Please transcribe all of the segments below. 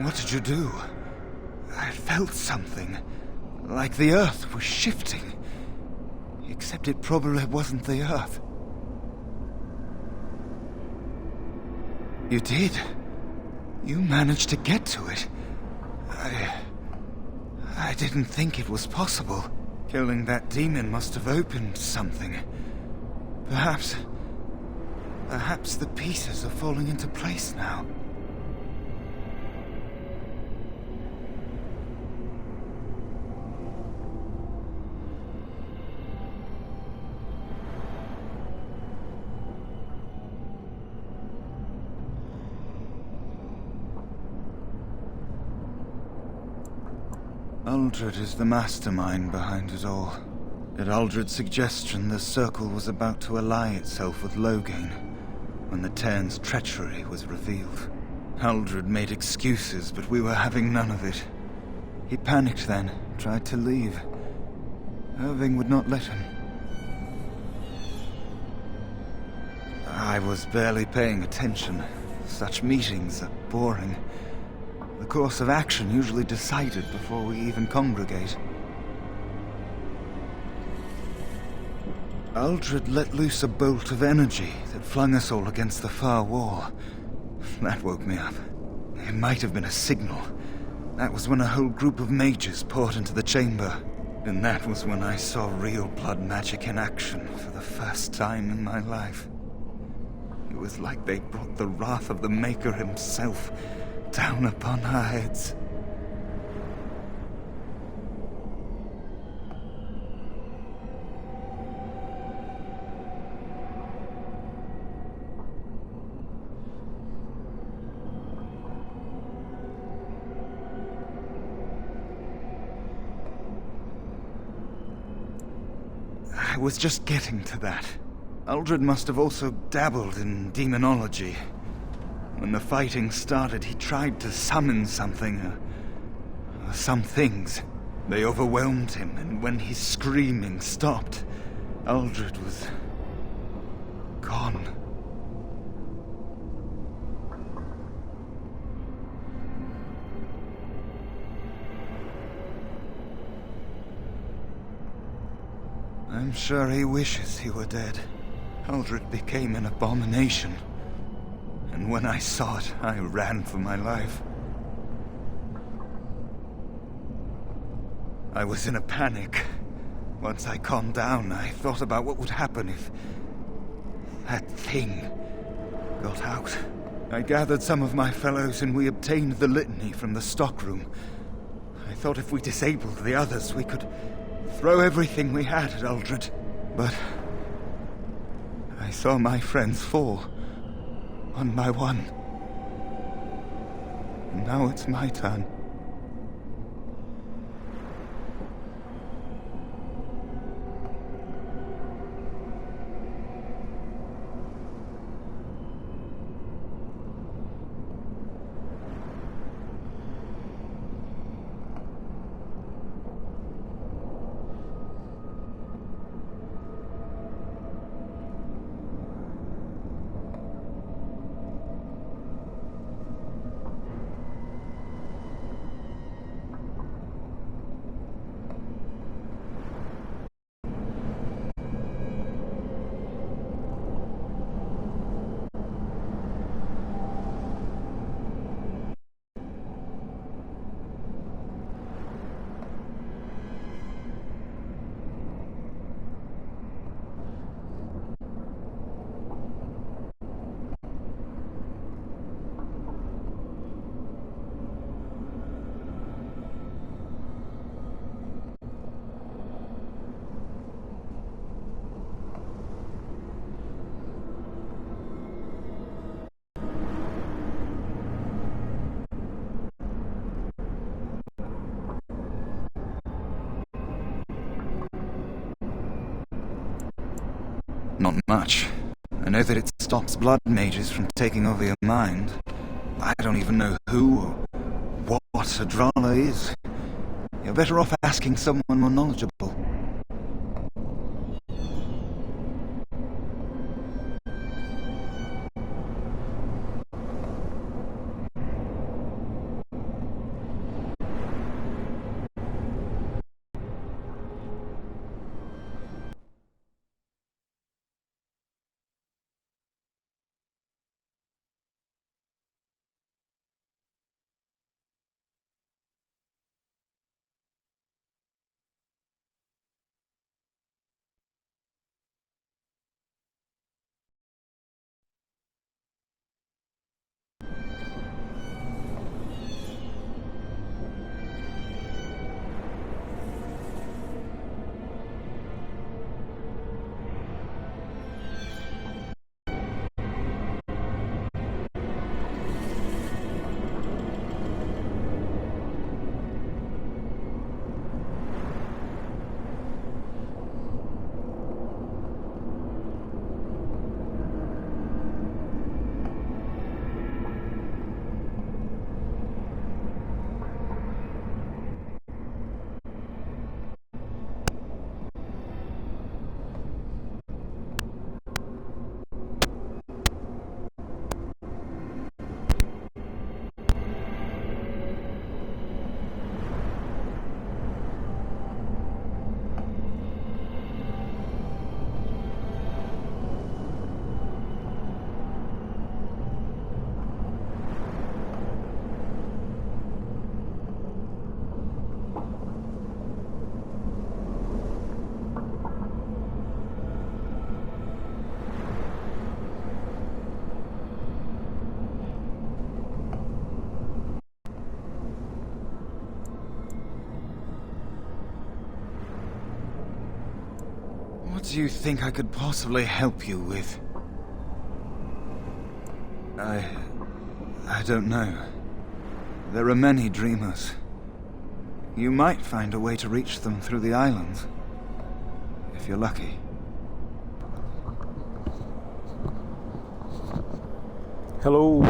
What did you do? I felt something. Like the earth was shifting. Except it probably wasn't the earth. You did? You managed to get to it. I didn't think it was possible. Killing that demon must have opened something. Perhaps the pieces are falling into place now. Uldred is the mastermind behind it all. At Uldred's suggestion, the Circle was about to ally itself with Loghain when the Tairen's treachery was revealed. Uldred made excuses, but we were having none of it. He panicked then, tried to leave. Irving would not let him. I was barely paying attention. Such meetings are boring. The course of action usually decided before we even congregate. Uldred let loose a bolt of energy that flung us all against the far wall. That woke me up. It might have been a signal. That was when a whole group of mages poured into the chamber. And that was when I saw real blood magic in action for the first time in my life. It was like they brought the wrath of the Maker himself down upon our heads. I was just getting to that. Uldred must have also dabbled in demonology. When the fighting started, he tried to summon something, or some things. They overwhelmed him, and when his screaming stopped, Uldred was gone. I'm sure he wishes he were dead. Uldred became an abomination. And when I saw it, I ran for my life. I was in a panic. Once I calmed down, I thought about what would happen if that thing got out. I gathered some of my fellows and we obtained the litany from the stockroom. I thought if we disabled the others, we could throw everything we had at Uldred. But I saw my friends fall. One by one. And now it's my turn. Not much. I know that it stops blood mages from taking over your mind. I don't even know who or what Adralla is. You're better off asking someone more knowledgeable. do you think I could possibly help you with? I don't know. There are many dreamers. You might find a way to reach them through the islands, if you're lucky. Hello.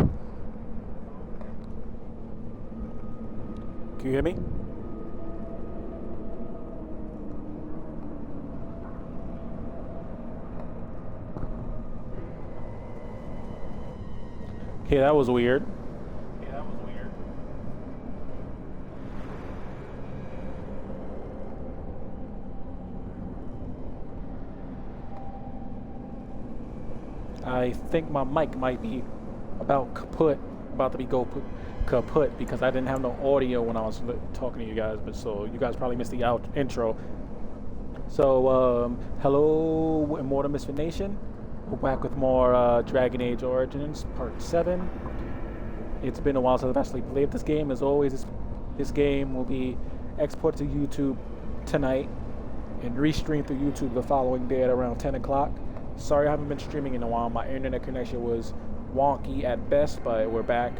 Can you hear me? Okay, that was weird. I think my mic might be about to be kaput because I didn't have no audio when I was talking to you guys, but so you guys probably missed the intro. So hello, Immortal Misfit Nation. We're back with more Dragon Age Origins Part 7. It's been a while since I've actually played this game. As always, this game will be exported to YouTube tonight and restreamed through YouTube the following day at around 10 o'clock. Sorry I haven't been streaming in a while. My internet connection was wonky at best, but we're back.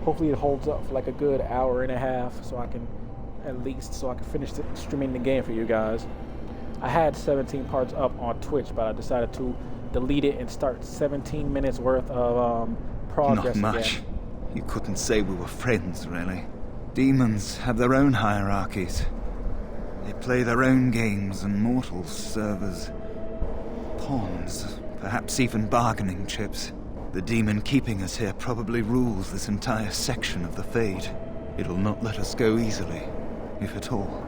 Hopefully it holds up for like a good hour and a half so I can finish streaming the game for you guys. I had 17 parts up on Twitch, but I decided to delete it and start 17 minutes worth of progress again. Not much. You couldn't say we were friends, really. Demons have their own hierarchies. They play their own games, and mortals serve as pawns, perhaps even bargaining chips. The demon keeping us here probably rules this entire section of the Fade. It'll not let us go easily, if at all.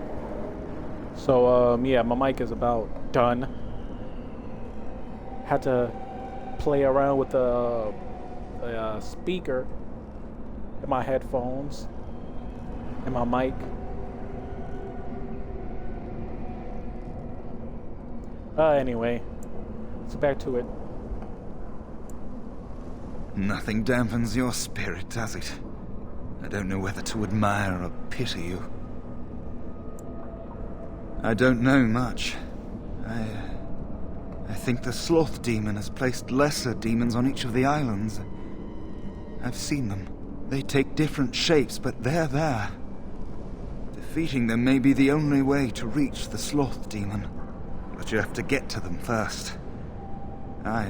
So, yeah, my mic is about done. Had to play around with the speaker in my headphones and my mic. Anyway, let's get back to it. Nothing dampens your spirit, does it? I don't know whether to admire or pity you. I don't know much. I think the Sloth Demon has placed lesser demons on each of the islands. I've seen them. They take different shapes, but they're there. Defeating them may be the only way to reach the Sloth Demon. But you have to get to them first. I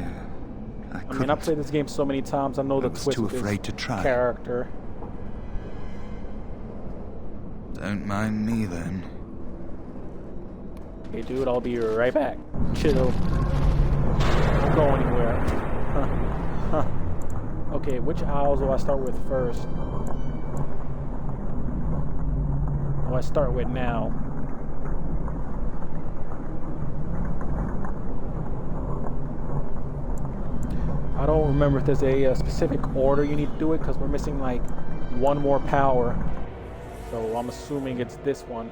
mean, I've played this game so many times. I know the twist too of afraid this to try. Character. Don't mind me then. Hey, dude, I'll be right back. Chill. Don't go anywhere. Okay, which owls do I start with first? Do I start with now? I don't remember if there's a specific order you need to do it because we're missing like one more power. So I'm assuming it's this one.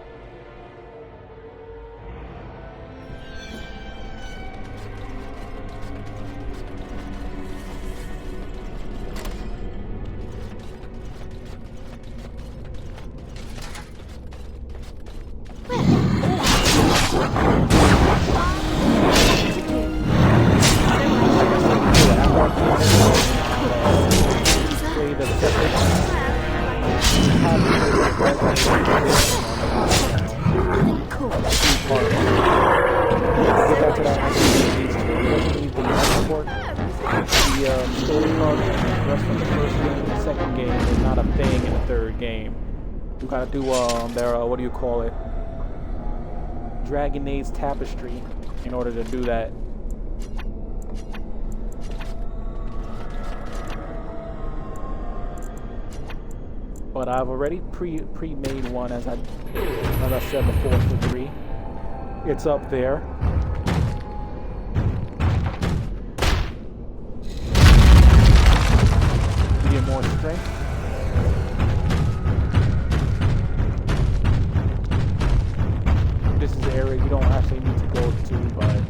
Dragon Age Tapestry in order to do that. But I've already pre-made one as I said before for 3. It's up there. Get more strength. This is the area you don't actually need to go to, but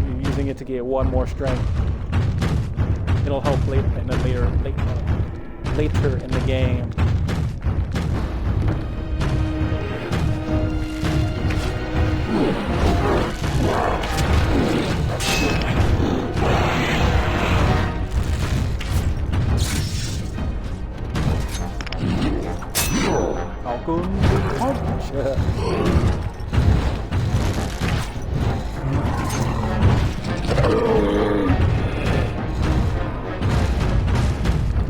you're using it to get one more strength. It'll help later in the game. Falcon punch.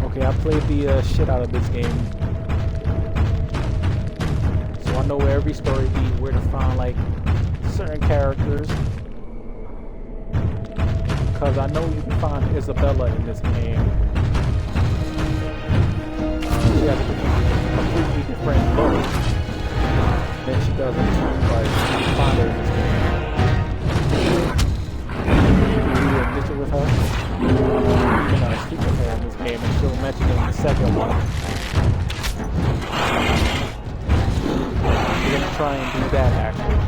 Okay, I played the shit out of this game, so I know where every story beat, where to find like certain characters. Because I know you can find Isabella in this game. She has a completely different look than she does in Tomb Raider. You can find her in this game. You can adventure with her. You can speak with her in this game, and she'll mention it in the second one. We're gonna try and do that actually.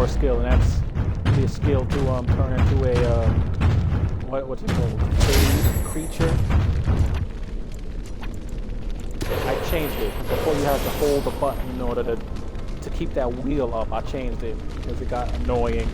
Skill, and that's the skill to turn into a what's it called? Phase creature. I changed it. Before you had to hold the button in order to keep that wheel up. I changed it because it got annoying.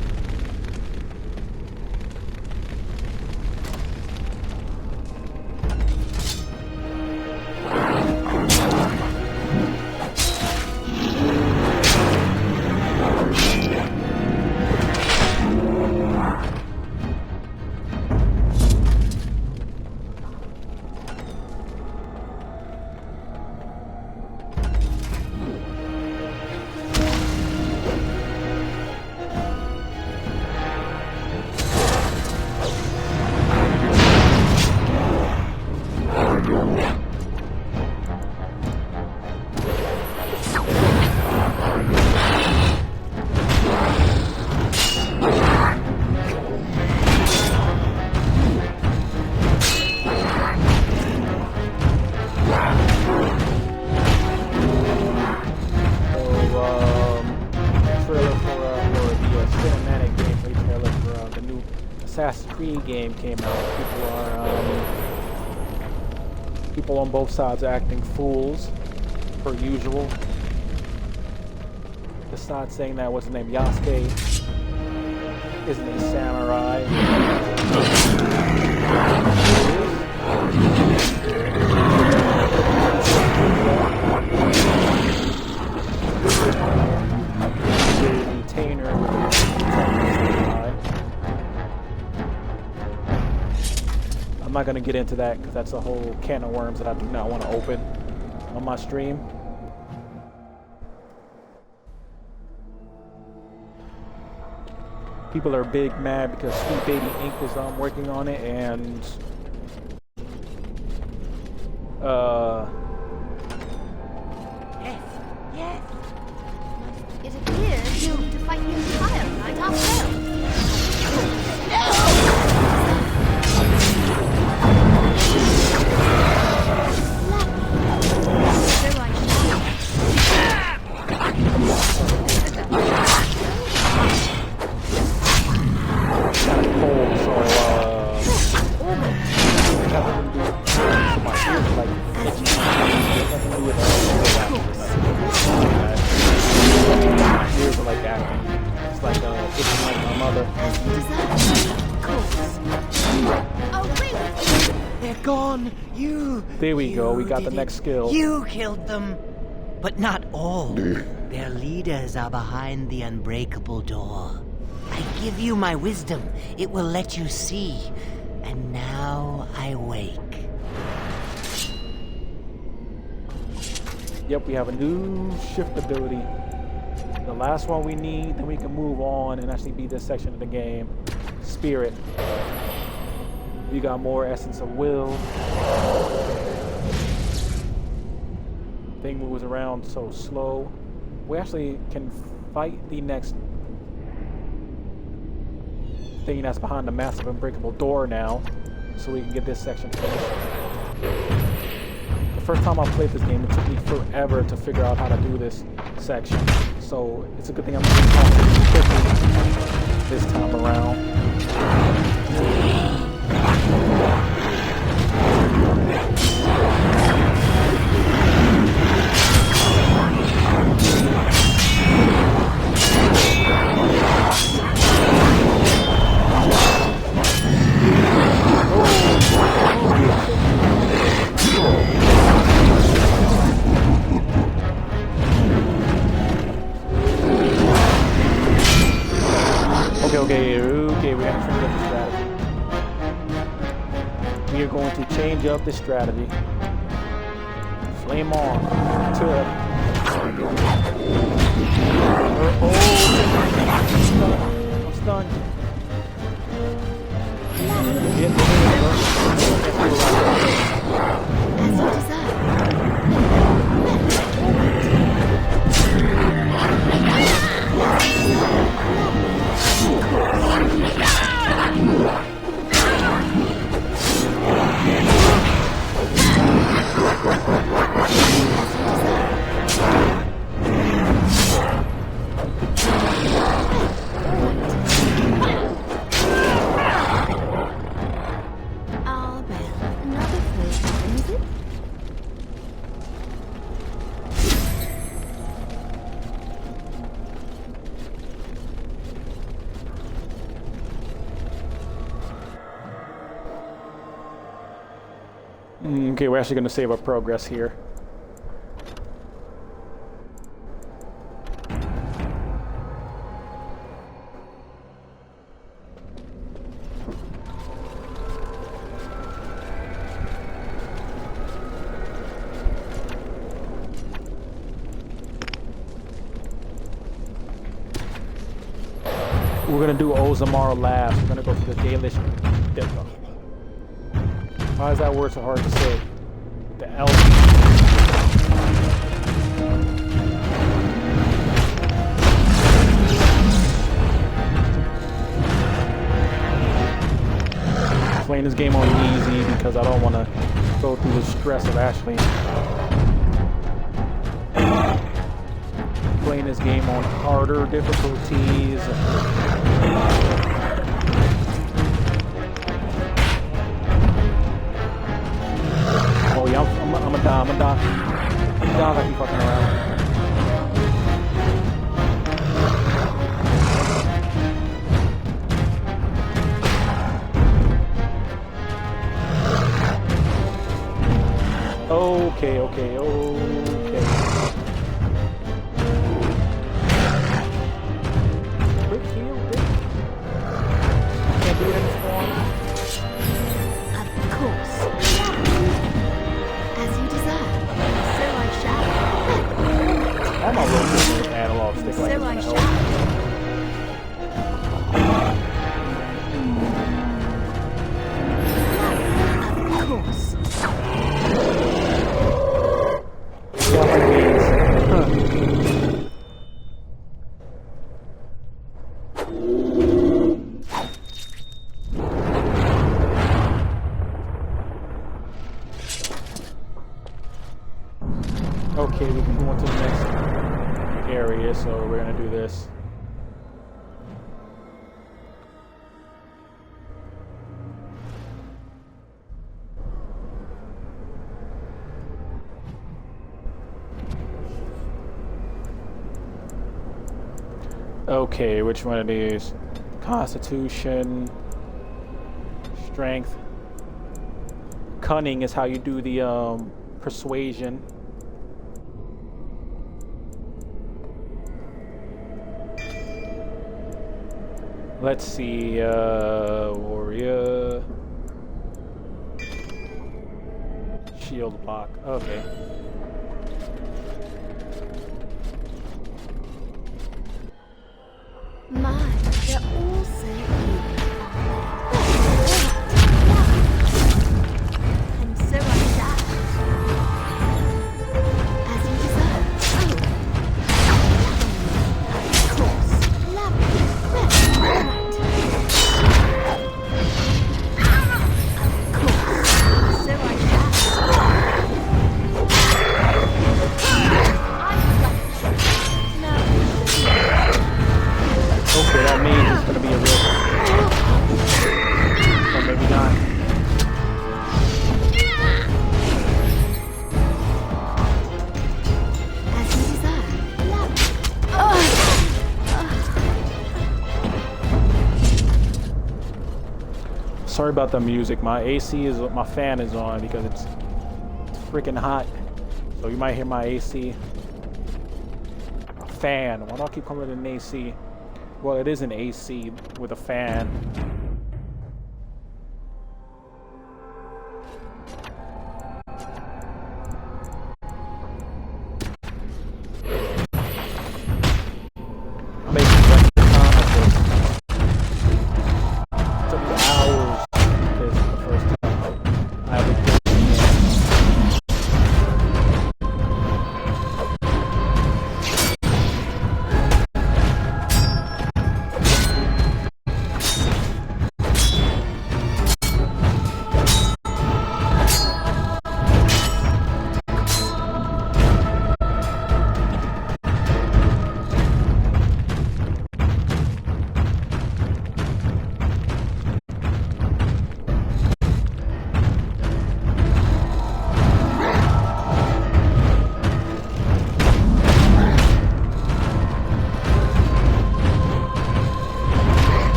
Assassin's Creed game came out. People on both sides are acting fools, per usual. Besides saying that, what's his name, Yasuke isn't a samurai. The retainer with the samurai. I'm not going to get into that because that's a whole can of worms that I do not want to open on my stream. People are big mad because Sweet Baby Inc. is working on it, and Yes. It appears doomed to fight the entire night ourselves. There we go, we got the next skill. You killed them, but not all. Their leaders are behind the unbreakable door. I give you my wisdom. It will let you see. And now I wake. Yep, we have a new shift ability. The last one we need, then we can move on and actually beat this section of the game. Spirit. We got more essence of will. Thing moves around so slow. We actually can fight the next thing that's behind the massive unbreakable door now, so we can get this section finished. The first time I played this game, it took me forever to figure out how to do this section, so it's a good thing I'm doing it quickly this time around. Okay, we're gonna change up the strategy. We are going to change up the strategy. Flame on. To it. I'm stunned. As you desire. Ah, well, another flame, is it? Okay, we're actually going to save our progress here. We're going to do Ozamar last. We're going to go for the Dalish Dippo. Why is that word so hard to say? The L. Playing this game on easy because I don't want to go through the stress of actually playing this game on harder difficulties. Oh yeah, I'm gonna die. I'm gonna keep fucking around. Okay. Quick heal, bitch. Can't do it in this form. Of course. As you desire. So I shall. All my rotating with analog stick like So this I gonna shall. help. Of course. Yeah, like these. Okay, we can go on to the next area, so we're gonna do this. Okay, which one of these? Constitution, strength. Cunning is how you do the persuasion. Let's see, warrior. Shield block, okay. My, they're all so eager. And so I shall. As you desire. Of course. Lovely. Right. Sorry about the music. My fan is on because it's freaking hot. So you might hear my AC. A fan. Why do I keep calling it an AC? Well, it is an AC with a fan.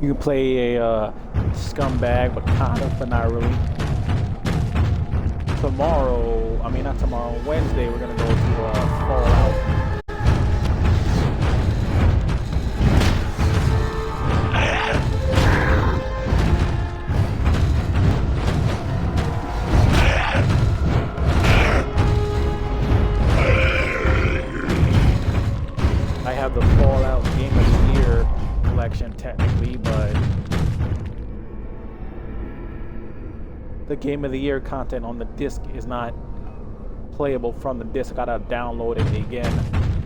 You can play a scumbag, but kind of, but not really. Tomorrow, I mean not tomorrow, Wednesday, we're gonna go to Fallout. I have the Fallout Game of the Year collection technically, but the Game of the Year content on the disc is not playable from the disc. I gotta download it again.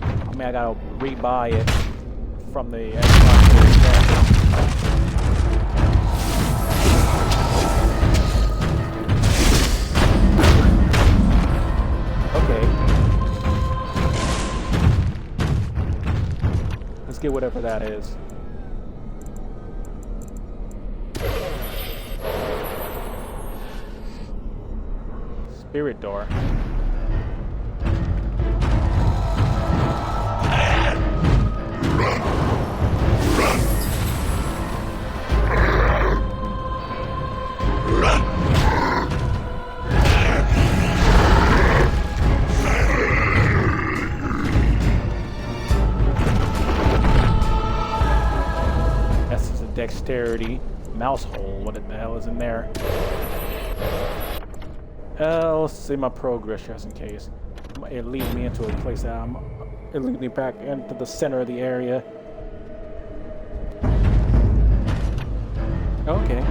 I mean, I gotta rebuy it from the Xbox. Okay. Let's get whatever that is. Spirit door. Essence of dexterity. Mouse hole. What the hell is in there? Let's see my progress just in case. It leads me into a place that it leads me back into the center of the area. Okay.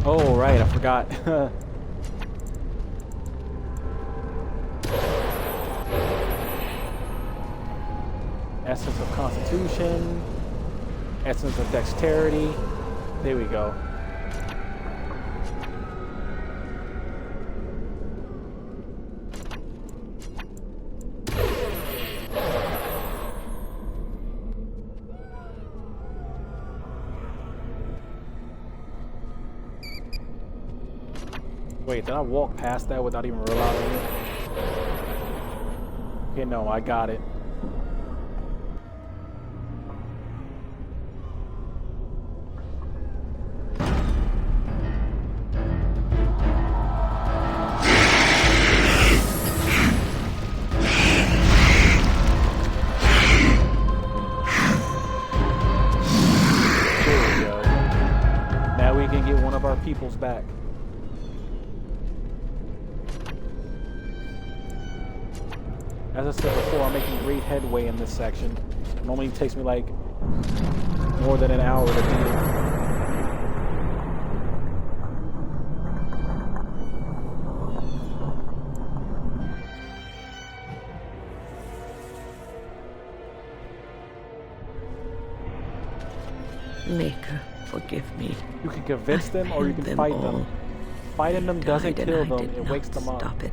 Oh, right, I forgot. Essence of Constitution. Essence of Dexterity. There we go. Wait, did I walk past that without even realizing it? Okay, no, I got it. back. As I said before, I'm making great headway in this section. It normally takes me like more than an hour to beat it. Maker, forgive me. You can convince them or you failed can fight all. them. Fighting them doesn't Died, kill and I them, did it not wakes them up. Stop it.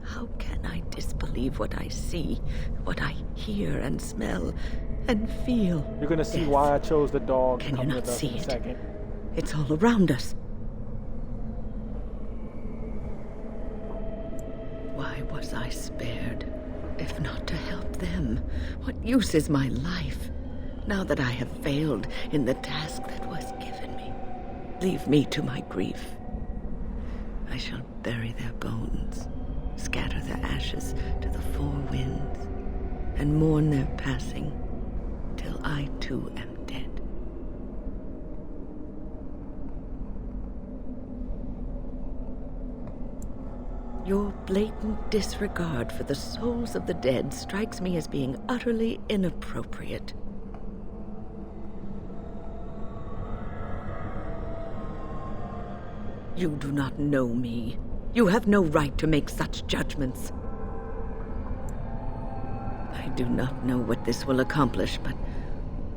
How can I disbelieve what I see, what I hear and smell and feel? You're gonna see Death. why I chose the dog to Can you come not with us see in a it? second. It's all around us. Why was I spared? If not to help them, what use is my life, now that I have failed in the task that was given me? Leave me to my grief. I shall bury their bones, scatter their ashes to the four winds, and mourn their passing till I too am dead. Your blatant disregard for the souls of the dead strikes me as being utterly inappropriate. You do not know me. You have no right to make such judgments. I do not know what this will accomplish, but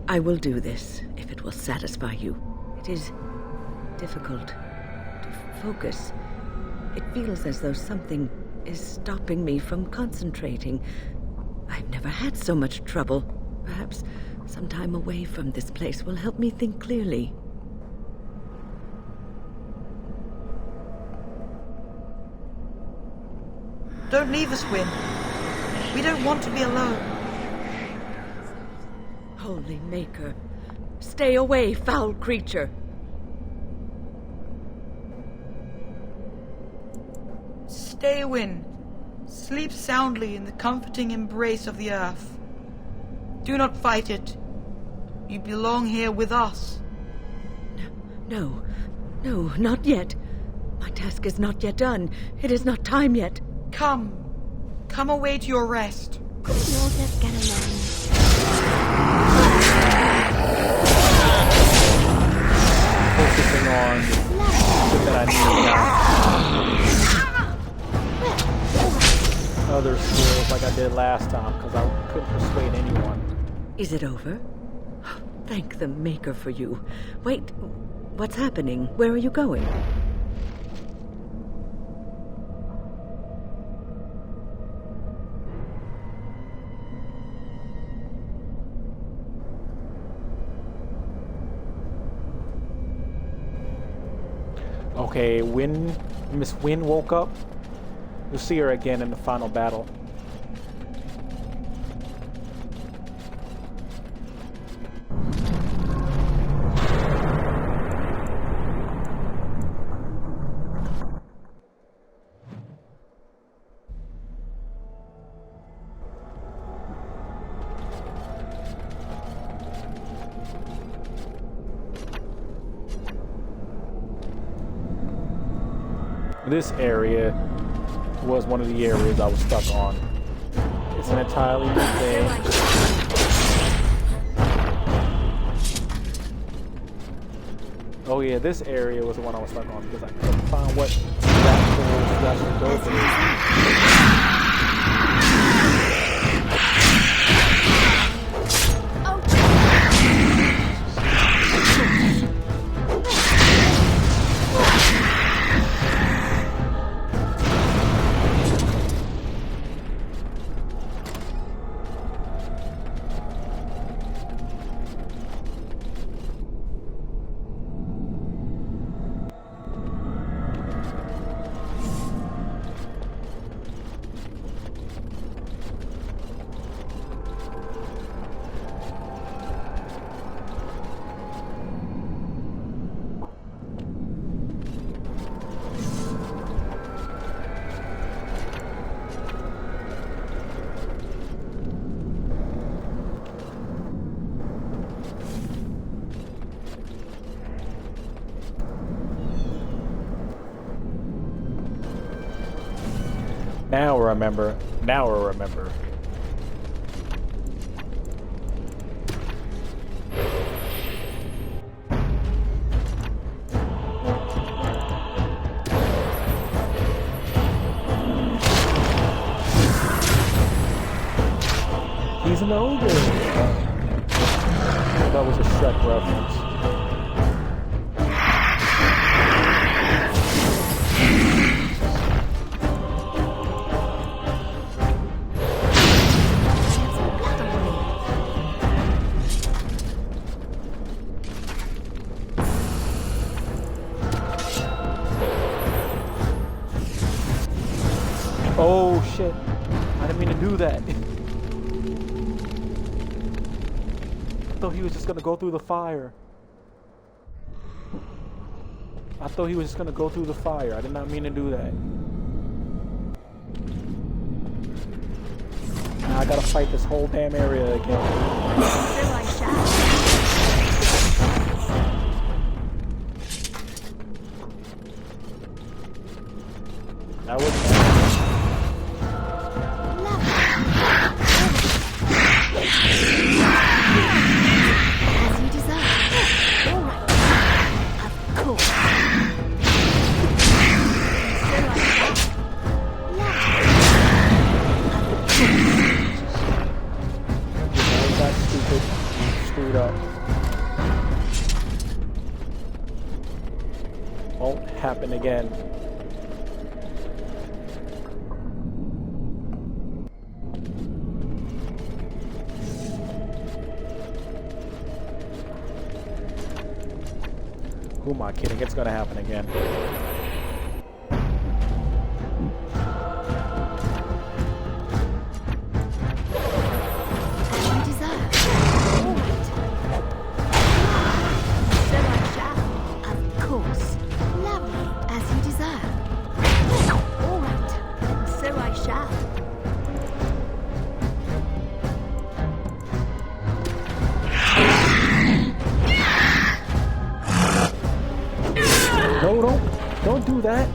I will do this if it will satisfy you. It is difficult to focus. It feels as though something is stopping me from concentrating. I've never had so much trouble. Perhaps some time away from this place will help me think clearly. Don't leave us, Wynne. We don't want to be alone. Holy Maker, stay away, foul creature! Stay, Wynne. Sleep soundly in the comforting embrace of the earth. Do not fight it. You belong here with us. No, not yet. My task is not yet done. It is not time yet. Come away to your rest. Couldn't you all just get along? Focusing on shit that I need now. Other skills like I did last time because I couldn't persuade anyone. Is it over? Thank the Maker for you. Wait, what's happening? Where are you going? Okay, when Miss Wynne woke up, you'll see her again in the final battle. This area was one of the areas I was stuck on. It's an entirely new thing. Oh yeah, this area was the one I was stuck on because I couldn't find what that was actually go through. Now remember. Now I remember. He's an ogre. That was a Shrek reference. Oh shit. I didn't mean to do that. I thought he was just gonna go through the fire. I thought he was just gonna go through the fire. I did not mean to do that. Now I gotta fight this whole damn area again. So I shall. That was As you desire. All right. Of course. So I shall. I got stupid, screwed up. Won't happen again. Who am I kidding? It's gonna happen again. As you desire. All right. So I shall. Of course. Lovely. As you desire. All right. So I shall. No, don't do that.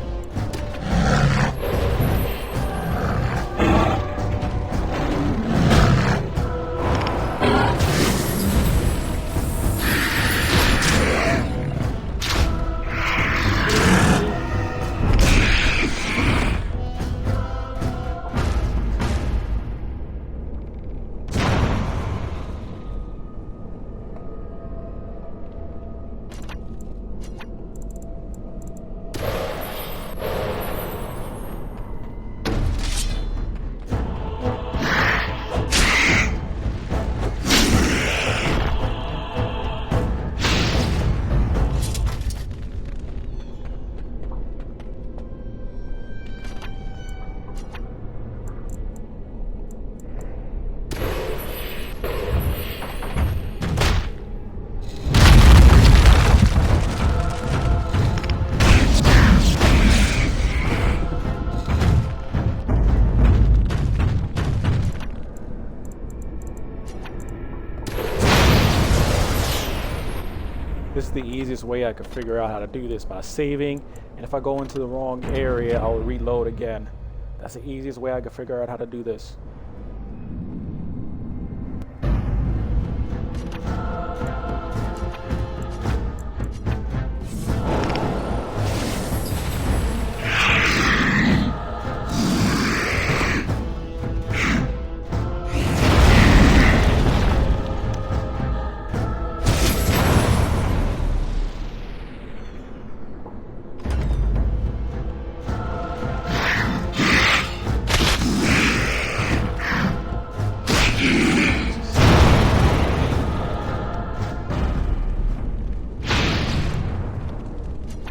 This is the easiest way I could figure out how to do this, by saving, and if I go into the wrong area, I'll reload again. That's the easiest way I could figure out how to do this.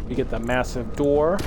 You get the massive door.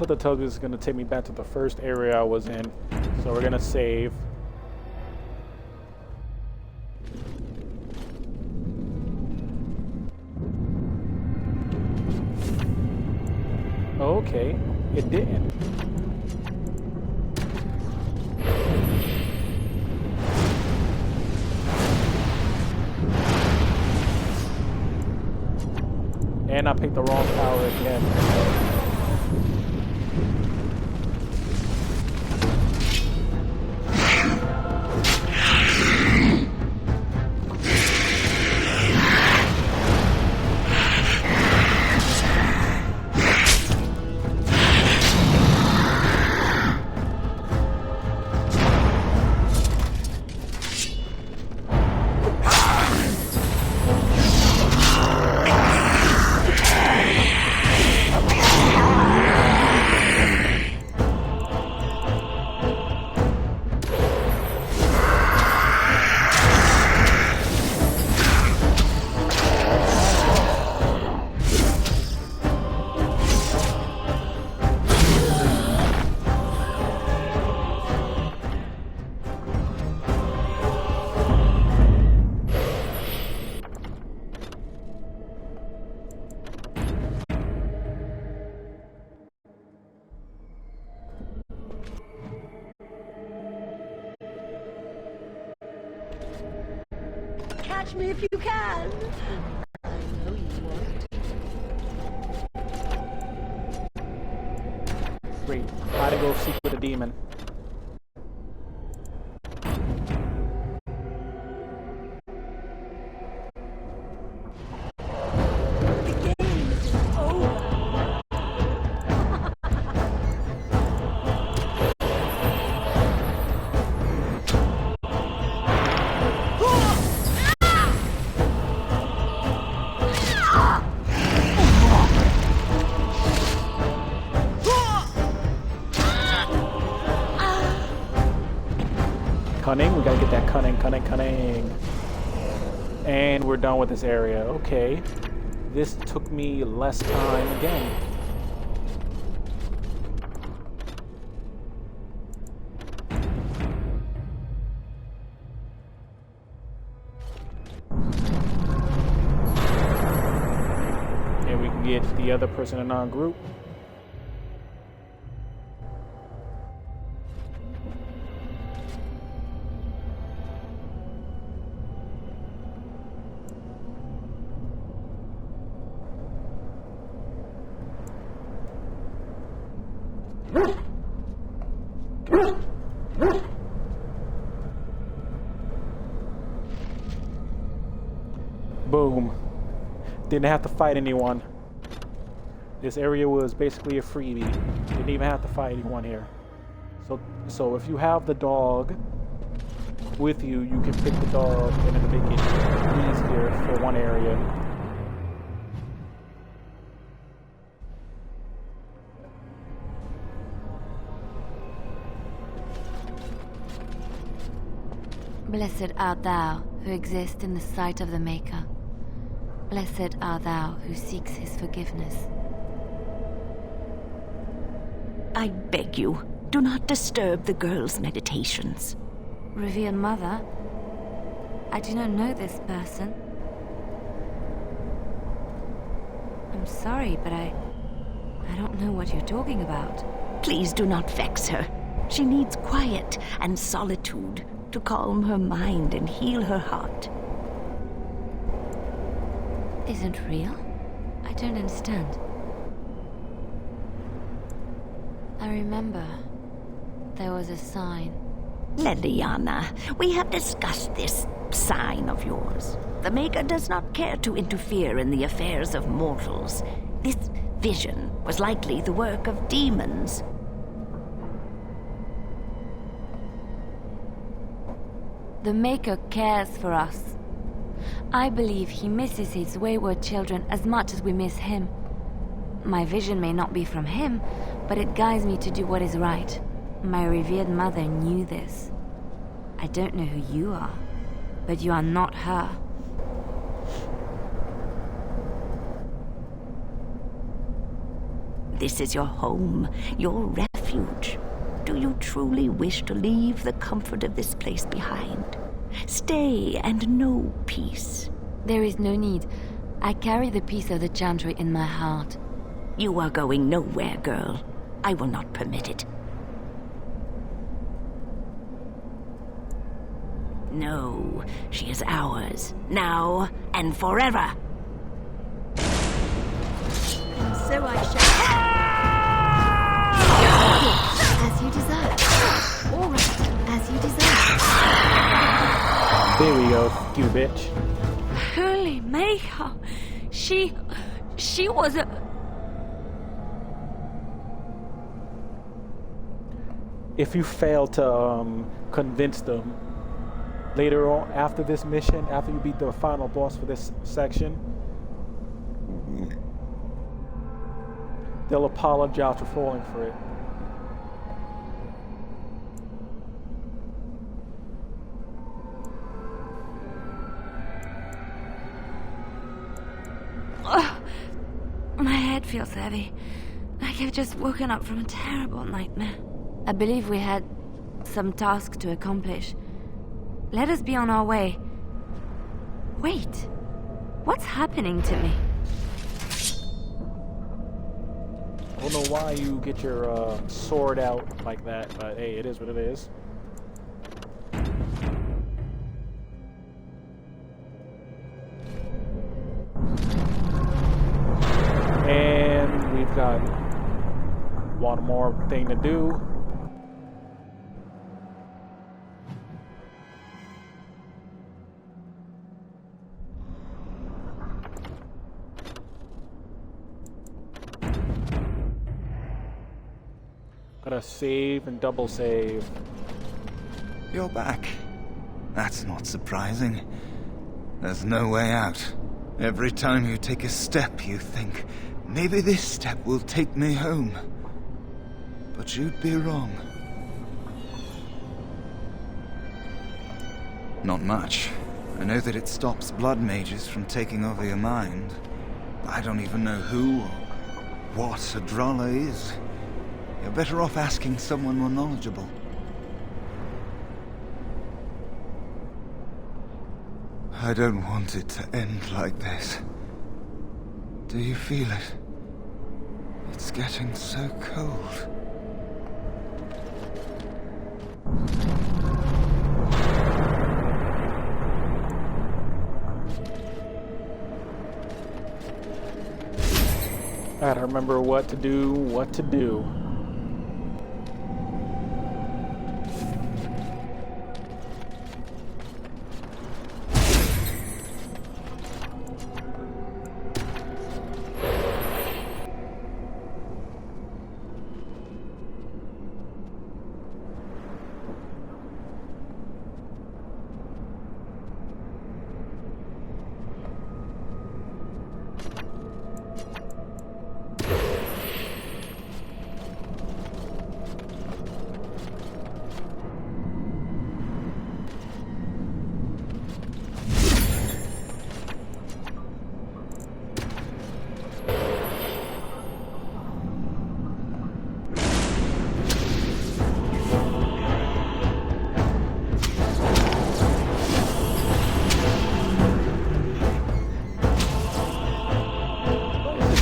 what the tug is going to take me back to the first area I was in. So we're going to save. Okay, it didn't. And I picked the wrong tower again. Catch me if you can. I know you won't. Great. How to go seek with a demon. The game is over. Cunning, we gotta get that cunning. And we're done with this area. Okay. This took me less time again. And we can get the other person in our group. Boom. Didn't have to fight anyone. This area was basically a freebie. Didn't even have to fight anyone here. So if you have the dog with you, you can pick the dog and it'll make it easier for one area. Blessed art thou who exists in the sight of the Maker. Blessed art thou who seeks his forgiveness. I beg you, do not disturb the girl's meditations. Revered Mother, I do not know this person. I'm sorry, but I don't know what you're talking about. Please do not vex her. She needs quiet and solitude to calm her mind and heal her heart. Isn't real? I don't understand. I remember there was a sign. Leliana, we have discussed this sign of yours. The Maker does not care to interfere in the affairs of mortals. This vision was likely the work of demons. The Maker cares for us. I believe he misses his wayward children as much as we miss him. My vision may not be from him, but it guides me to do what is right. My revered mother knew this. I don't know who you are, but you are not her. this is your home, your refuge. Do you truly wish to leave the comfort of this place behind? Stay and know peace. There is no need. I carry the peace of the Chantry in my heart. You are going nowhere, girl. I will not permit it. No, she is ours, now and forever. And so I shall... As you desire. All right, as you desire. There we go, you bitch. Holy Maker! She was a... If you fail to convince them later on after this mission, after you beat the final boss for this section, they'll apologize for falling for it. My head feels heavy. Like I've just woken up from a terrible nightmare. I believe we had some task to accomplish. Let us be on our way. Wait. What's happening to me? I don't know why you get your sword out like that, but hey, it is what it is. And we've got one more thing to do. Gotta save and double save. You're back. That's not surprising. There's no way out. Every time you take a step, you think, maybe this step will take me home. But you'd be wrong. Not much. I know that it stops blood mages from taking over your mind. I don't even know who or what a Drolla is. You're better off asking someone more knowledgeable. I don't want it to end like this. Do you feel it? It's getting so cold. I gotta remember what to do.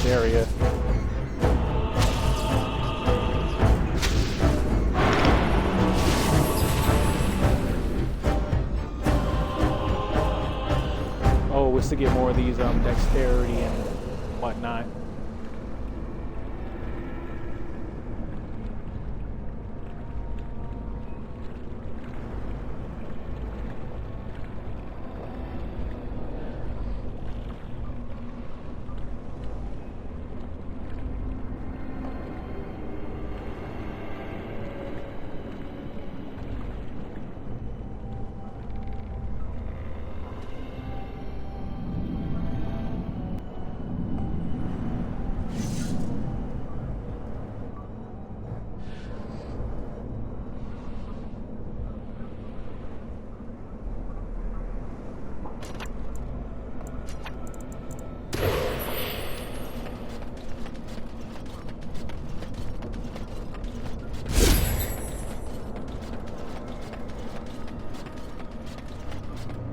Area. Oh, it's to get more of these dexterity and whatnot.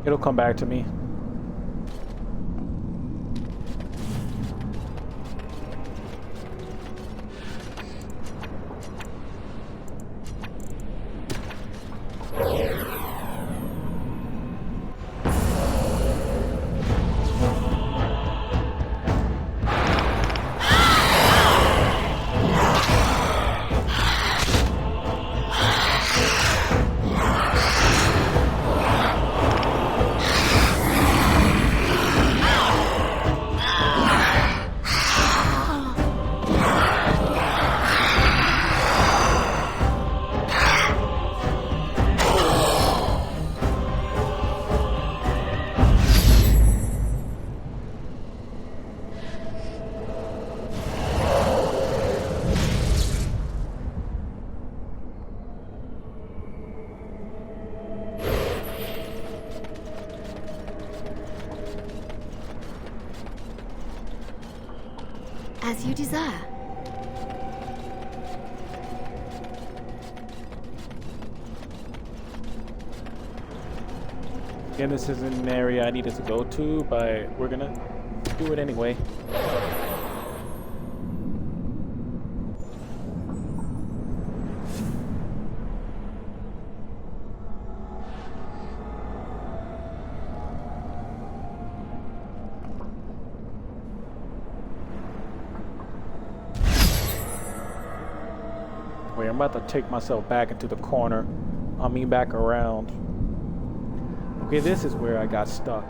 It'll come back to me. As you desire. Again, this isn't an area I needed to go to, but we're gonna do it anyway. Wait, I'm about to take myself back into the corner. I mean back around. Okay, this is where I got stuck.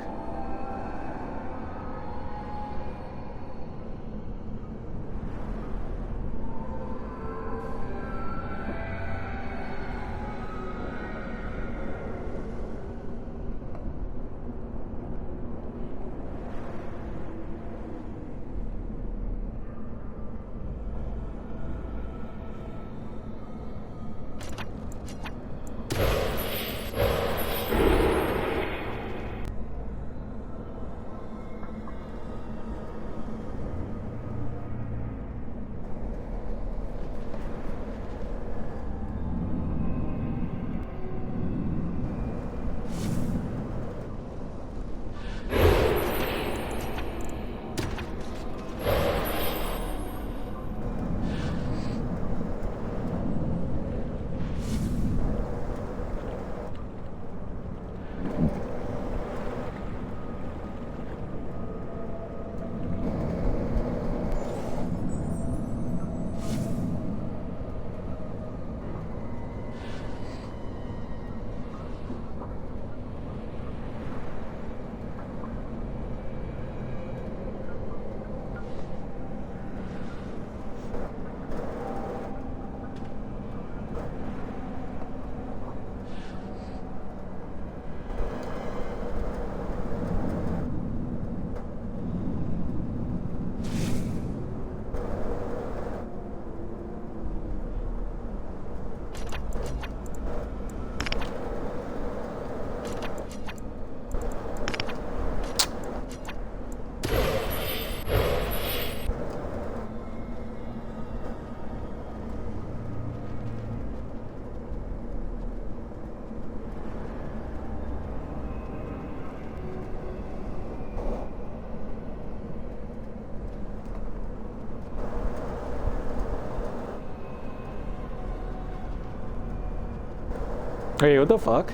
Hey, what the fuck?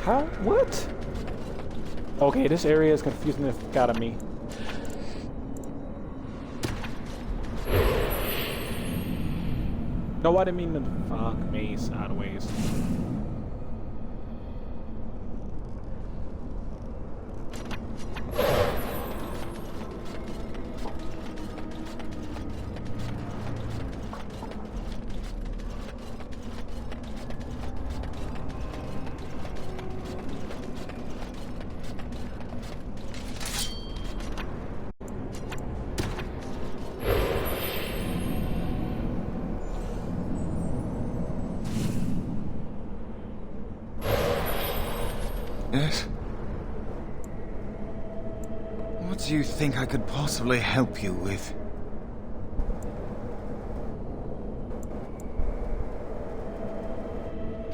How? What? Okay, this area is confusing the fuck out of me. No, I didn't mean to fuck me sideways. Yes? What do you think I could possibly help you with?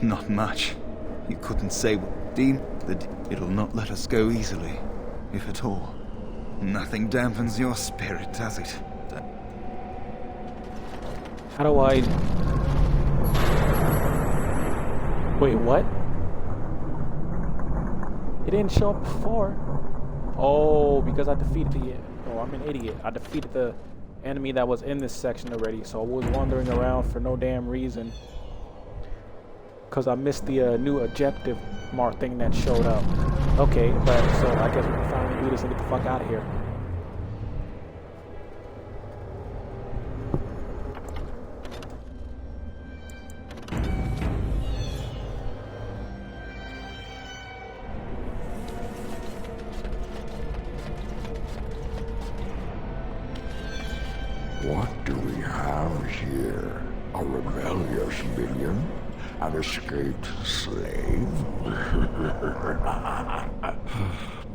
Not much. You couldn't say what Dean, that it'll not let us go easily, if at all. Nothing dampens your spirit, does it? How do I... Wait, what? It didn't show up before. Oh, because I defeated the... Oh, I'm an idiot. I defeated the enemy that was in this section already, so I was wandering around for no damn reason. Because I missed the new objective mark thing that showed up. Okay, but so I guess we can finally do this and get the fuck out of here. What do we have here? A rebellious minion? An escaped slave?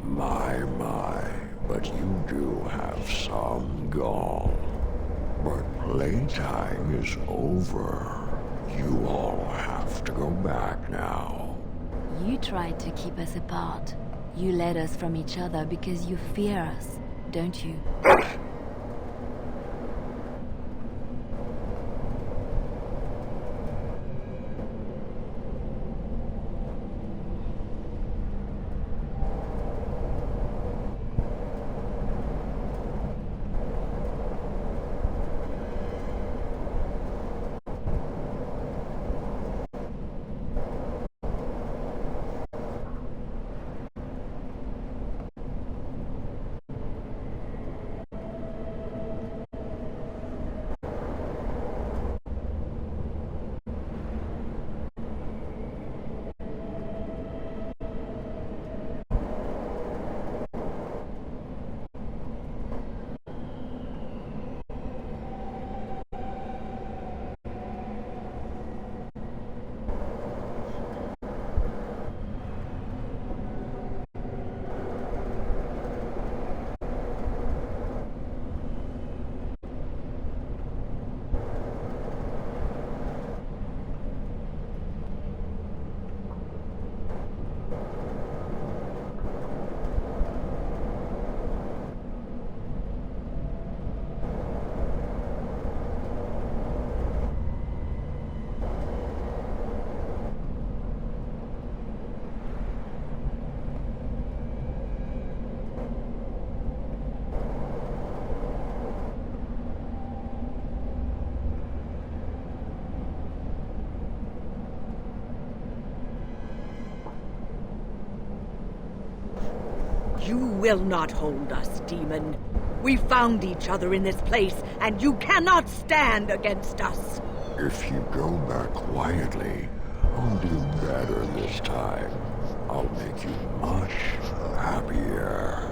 My, but you do have some gall. But playtime is over. You all have to go back now. You tried to keep us apart. You led us from each other because you fear us, don't you? You will not hold us, demon. We found each other in this place, and you cannot stand against us. If you go back quietly, I'll do better this time. I'll make you much happier.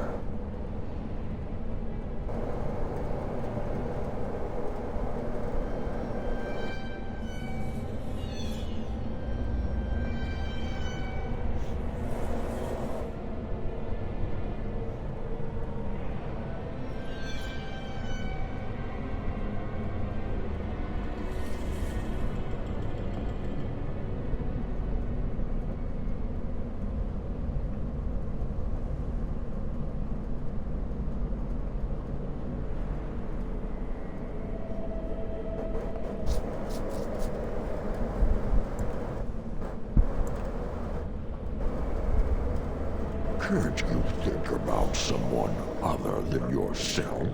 Can't you think about someone other than yourself?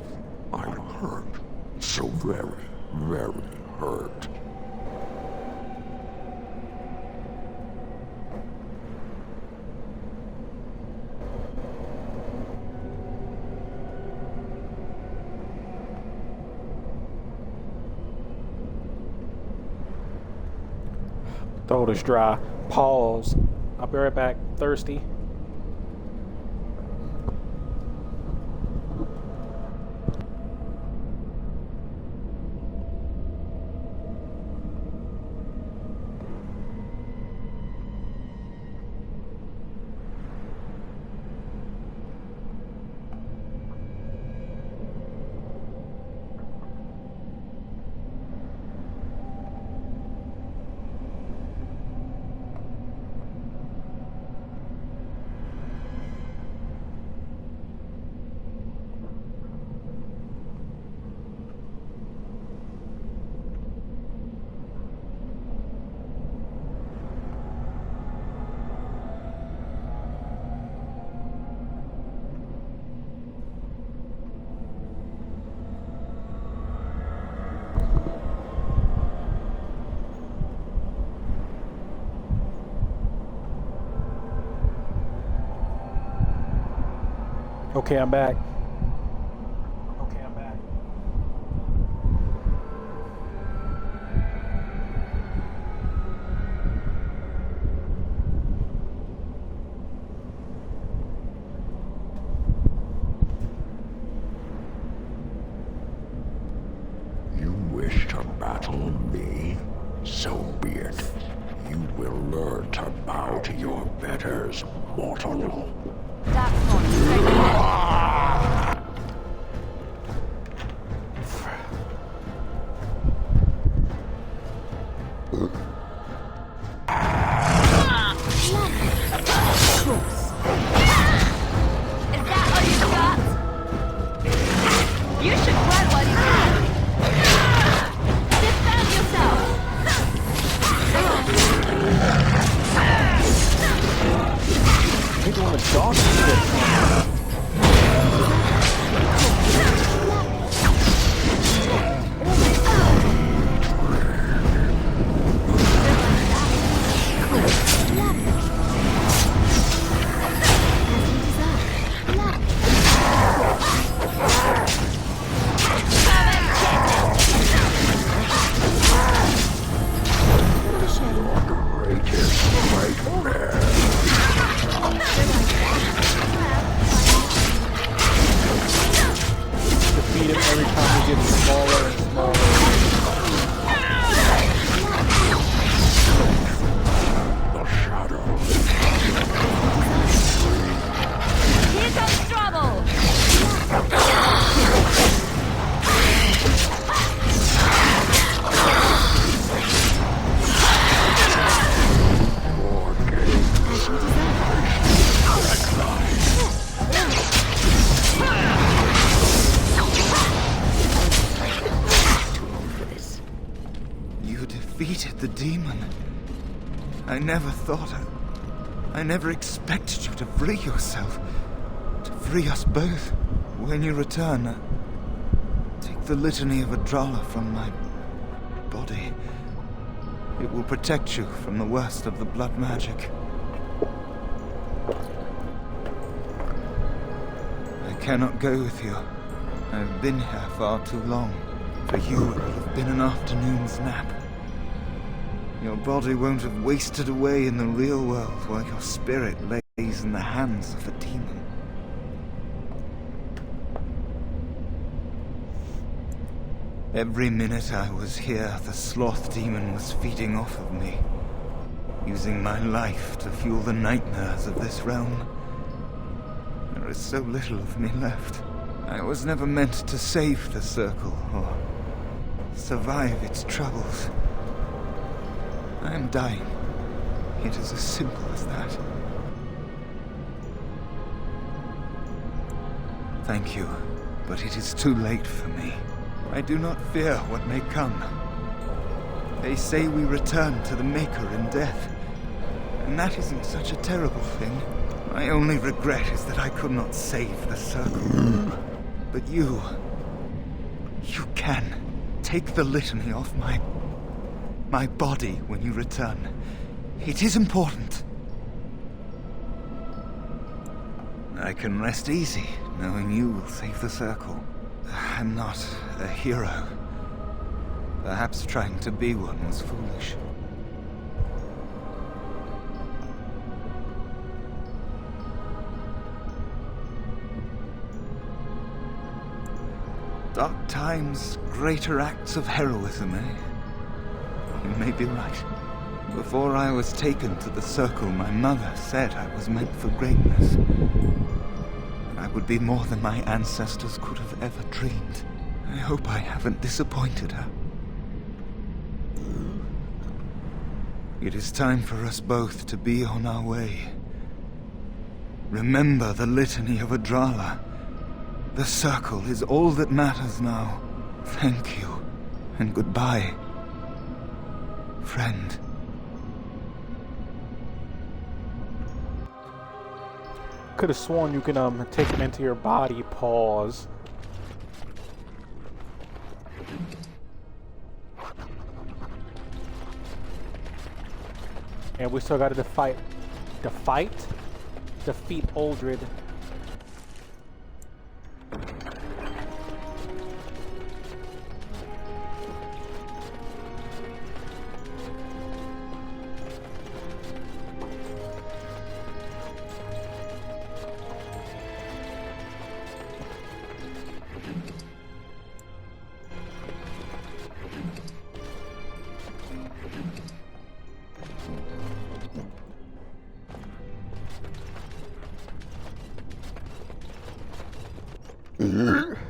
I'm hurt. So very, very hurt. Throat is dry. Pause. I'll be right back. Thirsty. Okay, I'm back. You wish to battle me? So be it. You will learn to bow to your betters, mortal. Darkspawn, straight ahead. Is that all you got? You should run while you can. Defend yourself. People want to dodge this. Defeat him every time he gets smaller and smaller. The shadow. Here comes trouble. You defeated the demon. I never thought I never expected you to free yourself. To free us both. When you return, take the litany of Adralla from my body. It will protect you from the worst of the blood magic. I cannot go with you. I've been here far too long. For you, it will have been an afternoon's nap. Your body won't have wasted away in the real world while your spirit lays in the hands of a demon. Every minute I was here, the sloth demon was feeding off of me, using my life to fuel the nightmares of this realm. There is so little of me left. I was never meant to save the circle or survive its troubles. I am dying. It is as simple as that. Thank you, but it is too late for me. I do not fear what may come. They say we return to the Maker in death, and that isn't such a terrible thing. My only regret is that I could not save the circle. But you can. Take the litany off my body when you return. It is important. I can rest easy, knowing you will save the circle. I'm not a hero. Perhaps trying to be one was foolish. Dark times, greater acts of heroism, eh? You may be right. Before I was taken to the circle, my mother said I was meant for greatness. I would be more than my ancestors could have ever dreamed. I hope I haven't disappointed her. It is time for us both to be on our way. Remember the litany of Adrala. The circle is all that matters now. Thank you, and goodbye, friend. Could have sworn you can take him into your body. Pause. And we still got to defeat Uldred.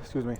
Excuse me.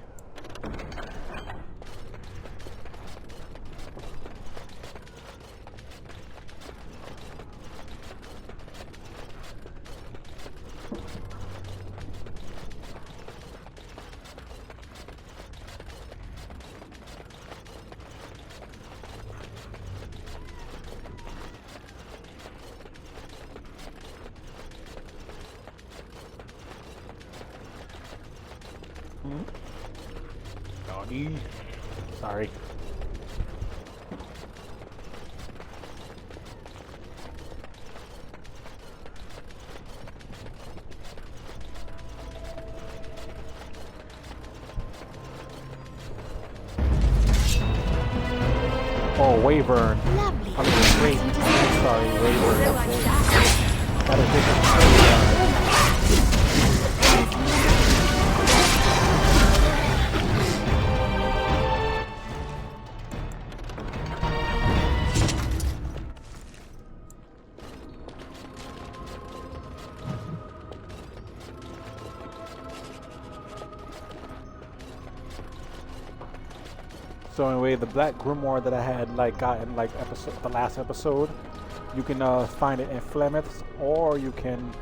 Doggy. Sorry. Oh, Wyvern. Lovely. I mean, wait. Sorry, Wyvern. That is different. So anyway, the Black Grimoire that I had gotten the last episode, you can find it in Flemeth, or you can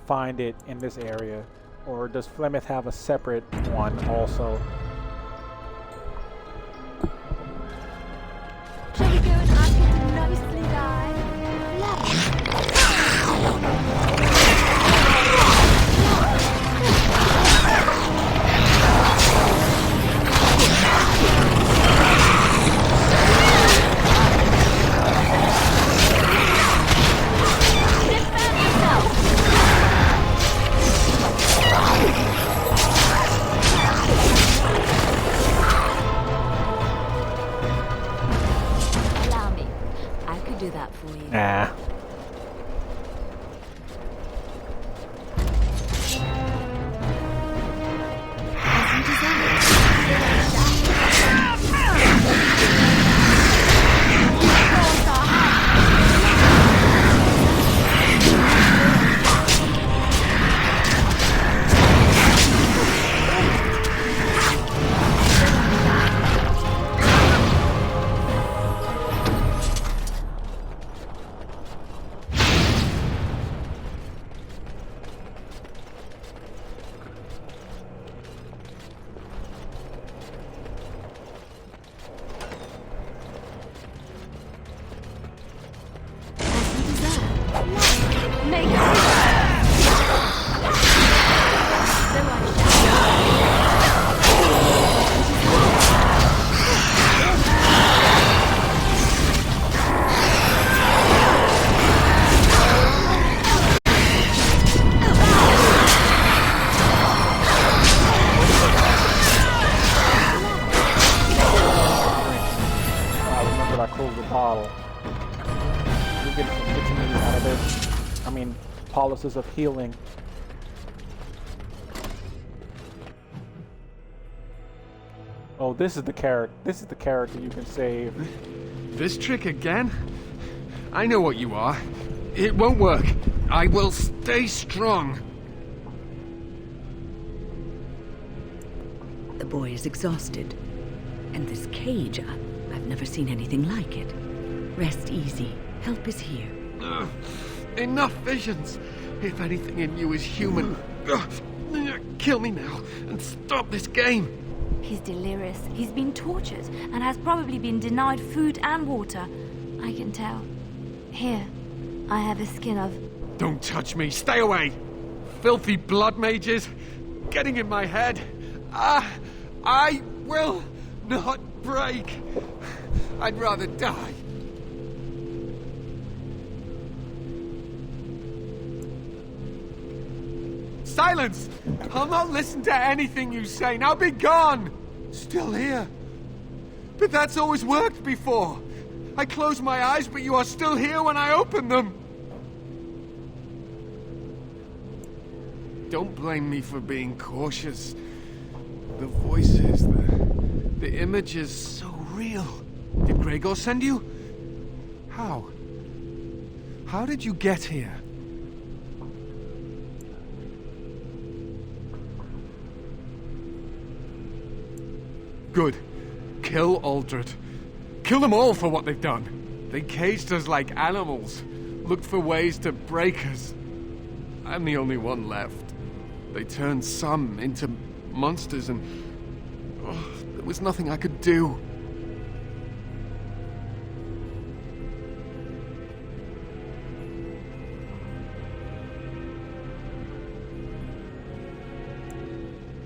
find it in this area. Or does Flemeth have a separate one also? Shall we go and ask her to nicely die? bottle. You get some vitamins out of it. I mean, policies of healing. Oh, this is the character. This is the character you can save. This trick again? I know what you are. It won't work. I will stay strong. The boy is exhausted. And this cage, I've never seen anything like it. Rest easy. Help is here. Enough visions. If anything in you is human, kill me now and stop this game. He's delirious. He's been tortured and has probably been denied food and water. I can tell. Here, I have a skin of... Don't touch me. Stay away. Filthy blood mages getting in my head. I will not break. I'd rather die. Silence! I'll not listen to anything you say. Now be gone! Still here. But that's always worked before. I close my eyes, but you are still here when I open them. Don't blame me for being cautious. The voices, the images, so real. Did Gregor send you? How? How did you get here? Good. Kill Aldred. Kill them all for what they've done. They caged us like animals, looked for ways to break us. I'm the only one left. They turned some into monsters and... there was nothing I could do.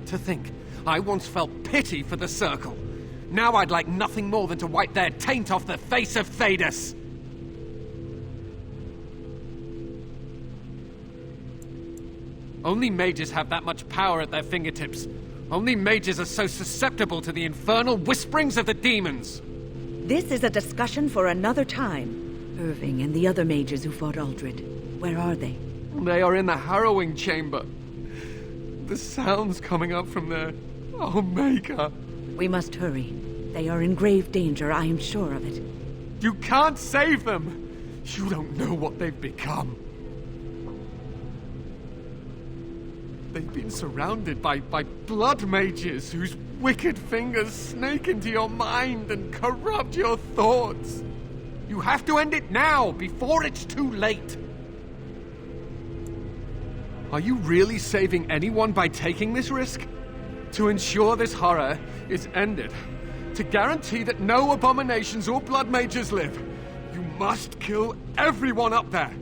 To think, I once felt pity for the Circle. Now I'd like nothing more than to wipe their taint off the face of Thedas. Only mages have that much power at their fingertips. Only mages are so susceptible to the infernal whisperings of the demons. This is a discussion for another time. Irving and the other mages who fought Aldred. Where are they? They are in the harrowing chamber. The sounds coming up from there. Oh, Maker. We must hurry. They are in grave danger, I am sure of it. You can't save them! You don't know what they've become. They've been surrounded by blood mages whose wicked fingers snake into your mind and corrupt your thoughts. You have to end it now, before it's too late. Are you really saving anyone by taking this risk? To ensure this horror is ended. To guarantee that no abominations or blood mages live. You must kill everyone up there.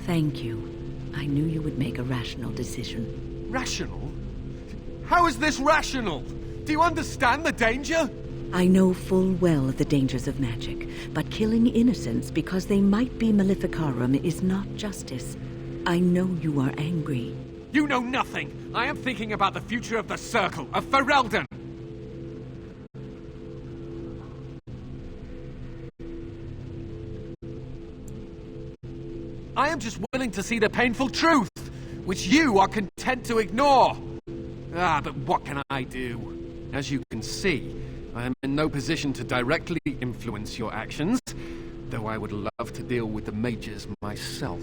Thank you. I knew you would make a rational decision. Rational? How is this rational? Do you understand the danger? I know full well the dangers of magic, but killing innocents because they might be Maleficarum is not justice. I know you are angry. You know nothing! I am thinking about the future of the Circle, of Ferelden! I am just willing to see the painful truth, which you are content to ignore. But what can I do? As you can see, I am in no position to directly influence your actions, though I would love to deal with the mages myself.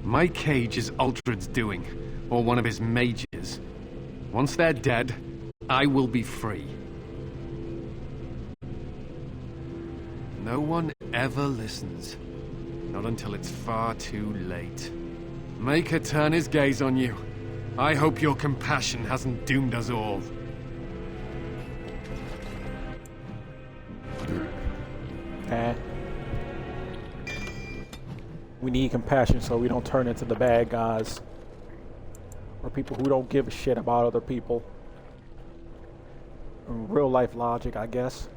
My cage is Aldred's doing, or one of his mages. Once they're dead, I will be free. No one ever listens. Not until it's far too late. Maker turn his gaze on you. I hope your compassion hasn't doomed us all. We need compassion so we don't turn into the bad guys. Or people who don't give a shit about other people. Real life logic, I guess.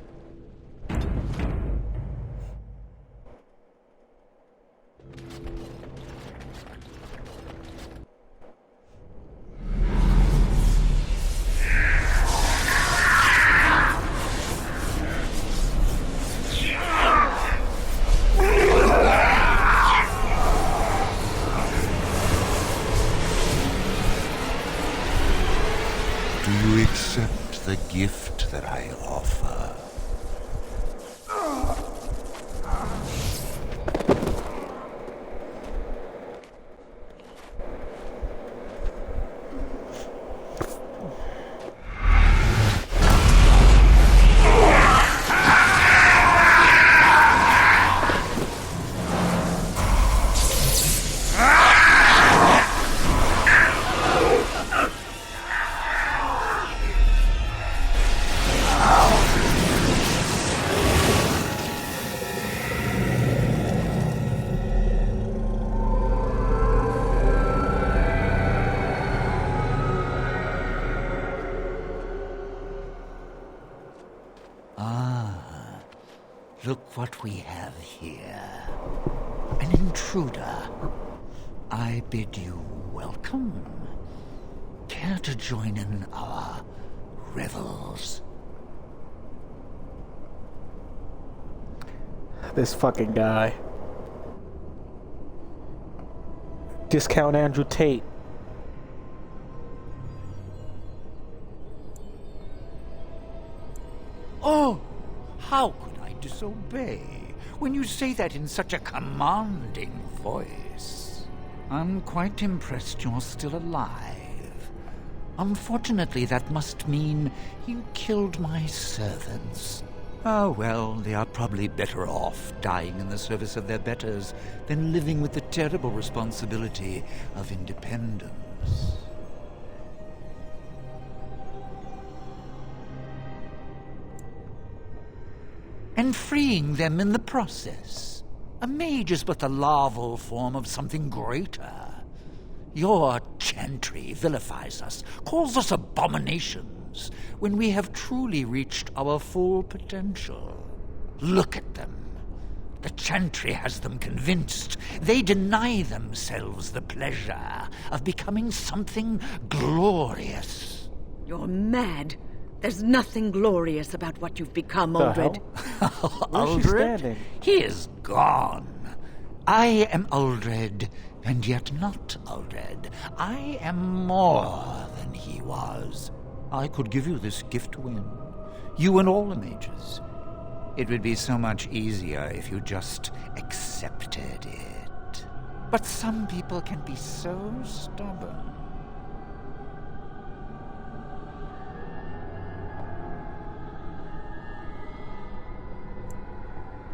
Do you accept the gift that I offer? Look what we have here. An intruder. I bid you welcome. Care to join in our revels? This fucking guy. Discount Andrew Tate. Oh, how could I disobey when you say that in such a commanding voice? I'm quite impressed you're still alive. Unfortunately, that must mean you killed my servants. Oh, well, they are probably better off dying in the service of their betters than living with the terrible responsibility of independence. And freeing them in the process. A mage is but the larval form of something greater. Your chantry vilifies us, calls us abominations, when we have truly reached our full potential. Look at them. The chantry has them convinced. They deny themselves the pleasure of becoming something glorious. You're mad. There's nothing glorious about what you've become, Uldred. Uldred? He is gone. I am Uldred, and yet not Uldred. I am more than he was. I could give you this gift to win. You and all the mages. It would be so much easier if you just accepted it. But some people can be so stubborn.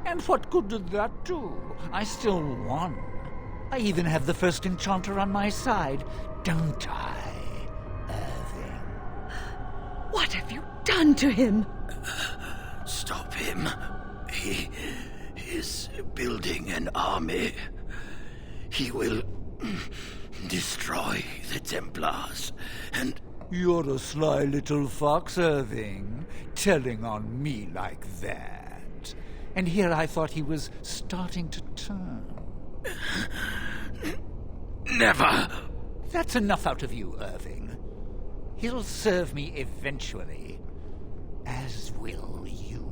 And what good did that do? I still won. I even have the first enchanter on my side, don't I, Irving? What have you done to him? Stop him. He is building an army. He will destroy the Templars, and... You're a sly little fox, Irving, telling on me like that. And here I thought he was starting to turn. Never! That's enough out of you, Irving. He'll serve me eventually, as will you.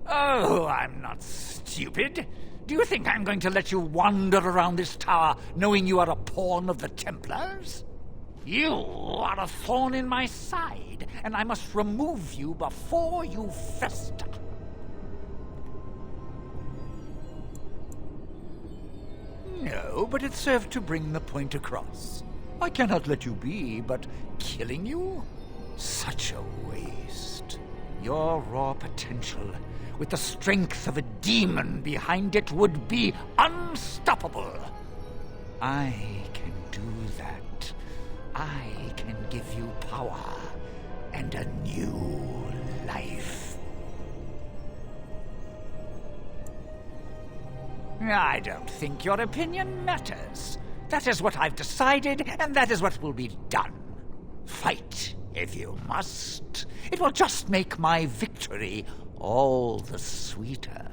Oh, I'm not stupid. Do you think I'm going to let you wander around this tower knowing you are a pawn of the Templars? You are a thorn in my side, and I must remove you before you fester. No, but it served to bring the point across. I cannot let you be, but killing you? Such a waste. Your raw potential, with the strength of a demon behind it, would be unstoppable. I can do that. I can give you power and a new life. I don't think your opinion matters. That is what I've decided, and that is what will be done. Fight, if you must. It will just make my victory all the sweeter.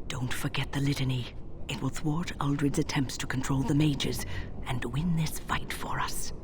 Don't forget the litany. It will thwart Uldred's attempts to control the mages and win this fight for us.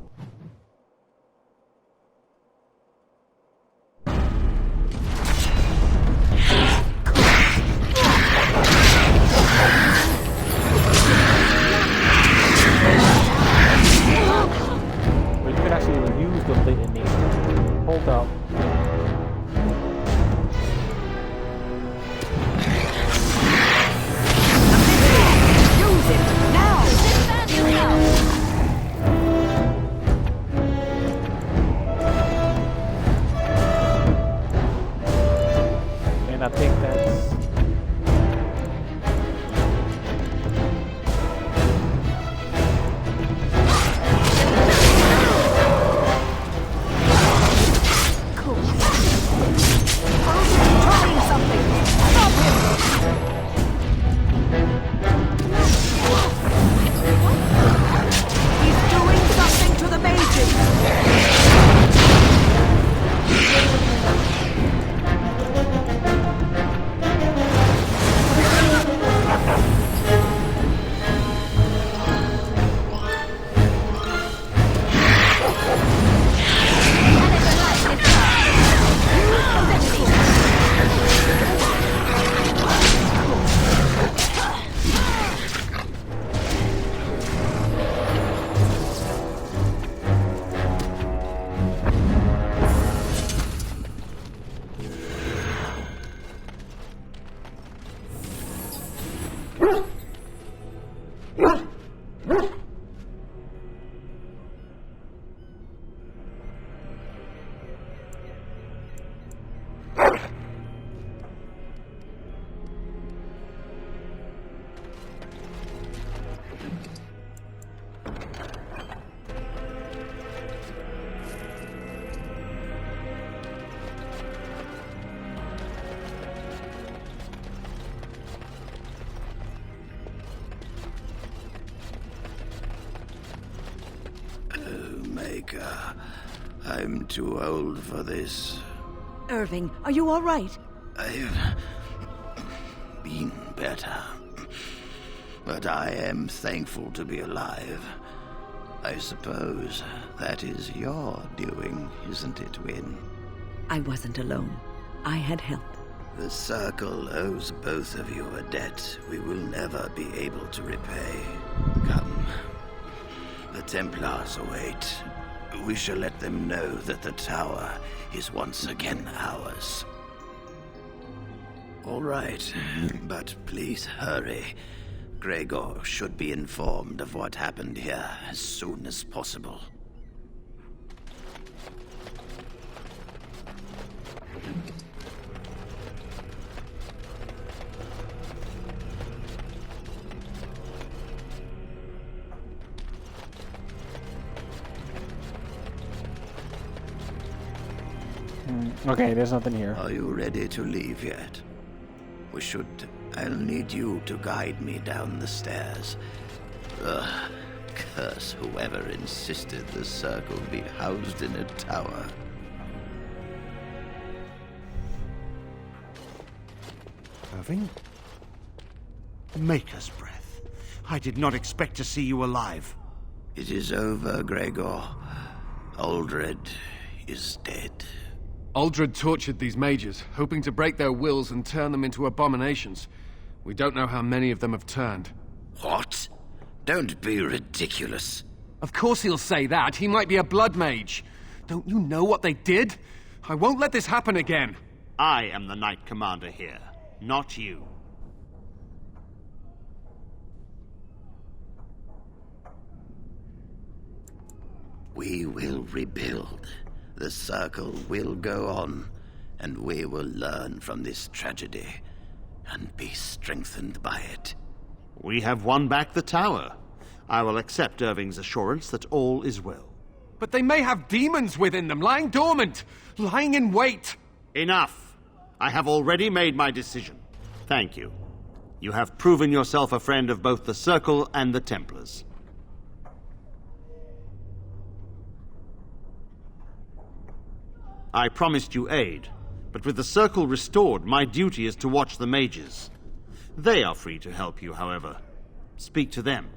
Maker, I'm too old for this. Irving, are you all right? I've been better. But I am thankful to be alive. I suppose that is your doing, isn't it, Wynne? I wasn't alone. I had help. The Circle owes both of you a debt we will never be able to repay. Come. The Templars await. We shall let them know that the tower is once again ours. All right, but please hurry. Gregor should be informed of what happened here as soon as possible. Okay, there's nothing here. Are you ready to leave yet? I'll need you to guide me down the stairs. Ugh, curse whoever insisted the Circle be housed in a tower. Irving? Maker's breath. I did not expect to see you alive. It is over, Gregor. Aldred is dead. Aldred tortured these mages, hoping to break their wills and turn them into abominations. We don't know how many of them have turned. What? Don't be ridiculous. Of course he'll say that. He might be a blood mage. Don't you know what they did? I won't let this happen again. I am the Knight Commander here, not you. We will rebuild. The Circle will go on, and we will learn from this tragedy and be strengthened by it. We have won back the tower. I will accept Irving's assurance that all is well. But they may have demons within them, lying dormant, lying in wait. Enough. I have already made my decision. Thank you. You have proven yourself a friend of both the Circle and the Templars. I promised you aid, but with the Circle restored, my duty is to watch the mages. They are free to help you, however. Speak to them.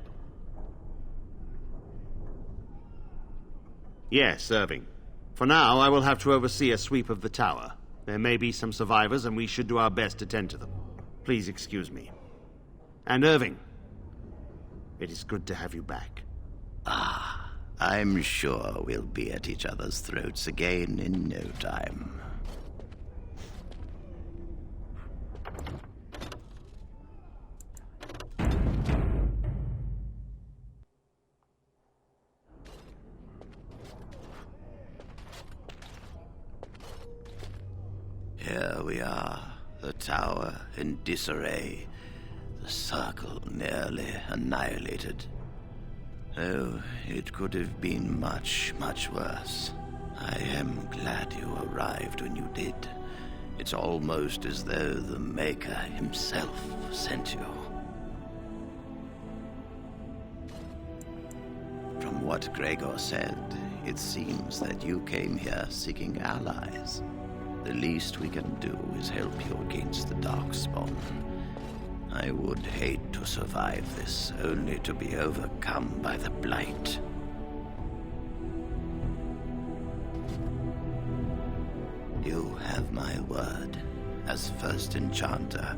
Yes, Irving. For now, I will have to oversee a sweep of the tower. There may be some survivors, and we should do our best to tend to them. Please excuse me. And Irving, it is good to have you back. Ah, I'm sure we'll be at each other's throats again in no time. Here we are, the tower in disarray, the Circle nearly annihilated. Oh, it could have been much, much worse. I am glad you arrived when you did. It's almost as though the Maker himself sent you. From what Gregor said, it seems that you came here seeking allies. The least we can do is help you against the Darkspawn. I would hate to survive this, only to be overcome by the Blight. You have my word. As first enchanter,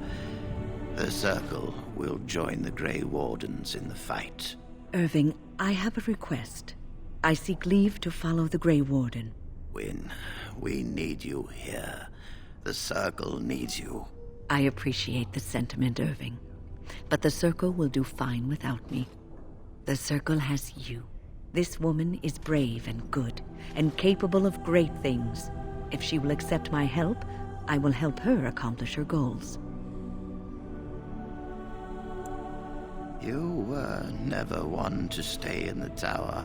the Circle will join the Grey Wardens in the fight. Irving, I have a request. I seek leave to follow the Grey Warden. Wynne, we need you here. The Circle needs you. I appreciate the sentiment, Irving. but the Circle will do fine without me. The Circle has you. This woman is brave and good, and capable of great things. If she will accept my help, I will help her accomplish her goals. You were never one to stay in the tower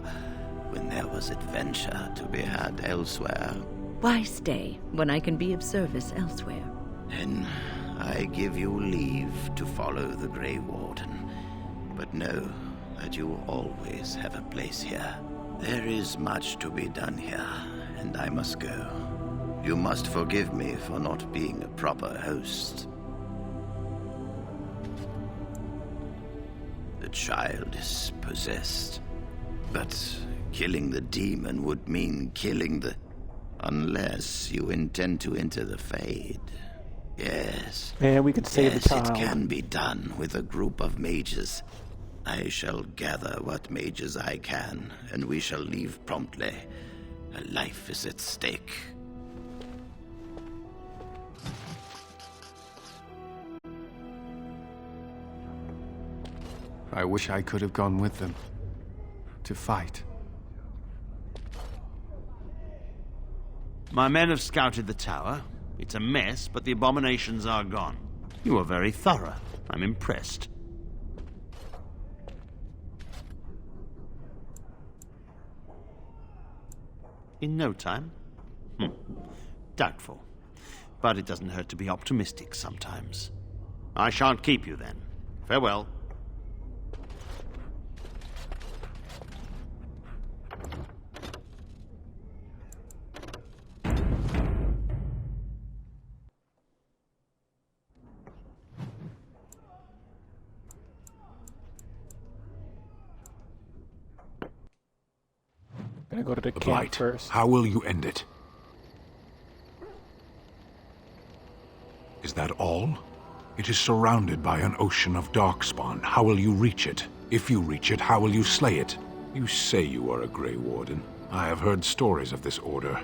when there was adventure to be had elsewhere. Why stay when I can be of service elsewhere? Then I give you leave to follow the Grey Warden, but know that you will always have a place here. There is much to be done here, and I must go. You must forgive me for not being a proper host. The child is possessed, but killing the demon would mean killing the... Unless you intend to enter the Fade. Yes. Man, we could save the child. Yes, it can be done with a group of mages. I shall gather what mages I can, and we shall leave promptly. A life is at stake. I wish I could have gone with them. To fight. My men have scouted the tower. It's a mess, but the abominations are gone. You are very thorough. I'm impressed. In no time? Doubtful. But it doesn't hurt to be optimistic sometimes. I shan't keep you then. Farewell. Gonna go to the camp Blight. first. How will you end it? Is that all? It is surrounded by an ocean of darkspawn. How will you reach it? If you reach it, how will you slay it? You say you are a Grey Warden. I have heard stories of this order.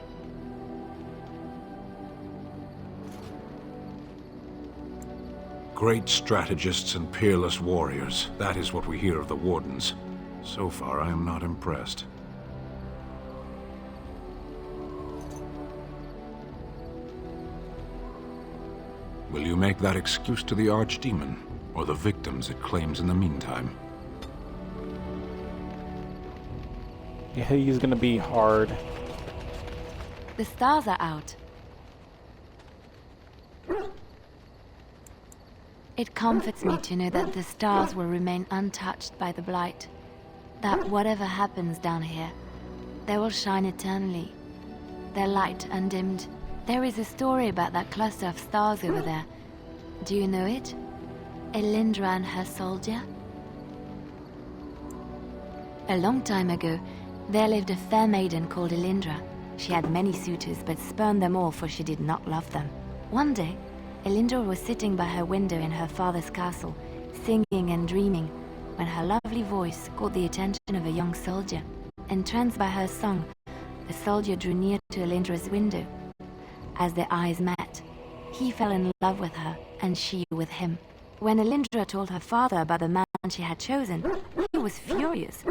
Great strategists and peerless warriors. That is what we hear of the Wardens. So far, I am not impressed. Will you make that excuse to the Archdemon, or the victims it claims in the meantime? Yeah, he's gonna be hard. The stars are out. It comforts me to know that the stars will remain untouched by the Blight. That whatever happens down here, they will shine eternally. Their light undimmed. There is a story about that cluster of stars over there. Do you know it? Elindra and her soldier? A long time ago, there lived a fair maiden called Elindra. She had many suitors, but spurned them all, for she did not love them. One day, Elindra was sitting by her window in her father's castle, singing and dreaming, when her lovely voice caught the attention of a young soldier. Entranced by her song, the soldier drew near to Elindra's window. As their eyes met, he fell in love with her, and she with him. When Elindra told her father about the man she had chosen, he was furious,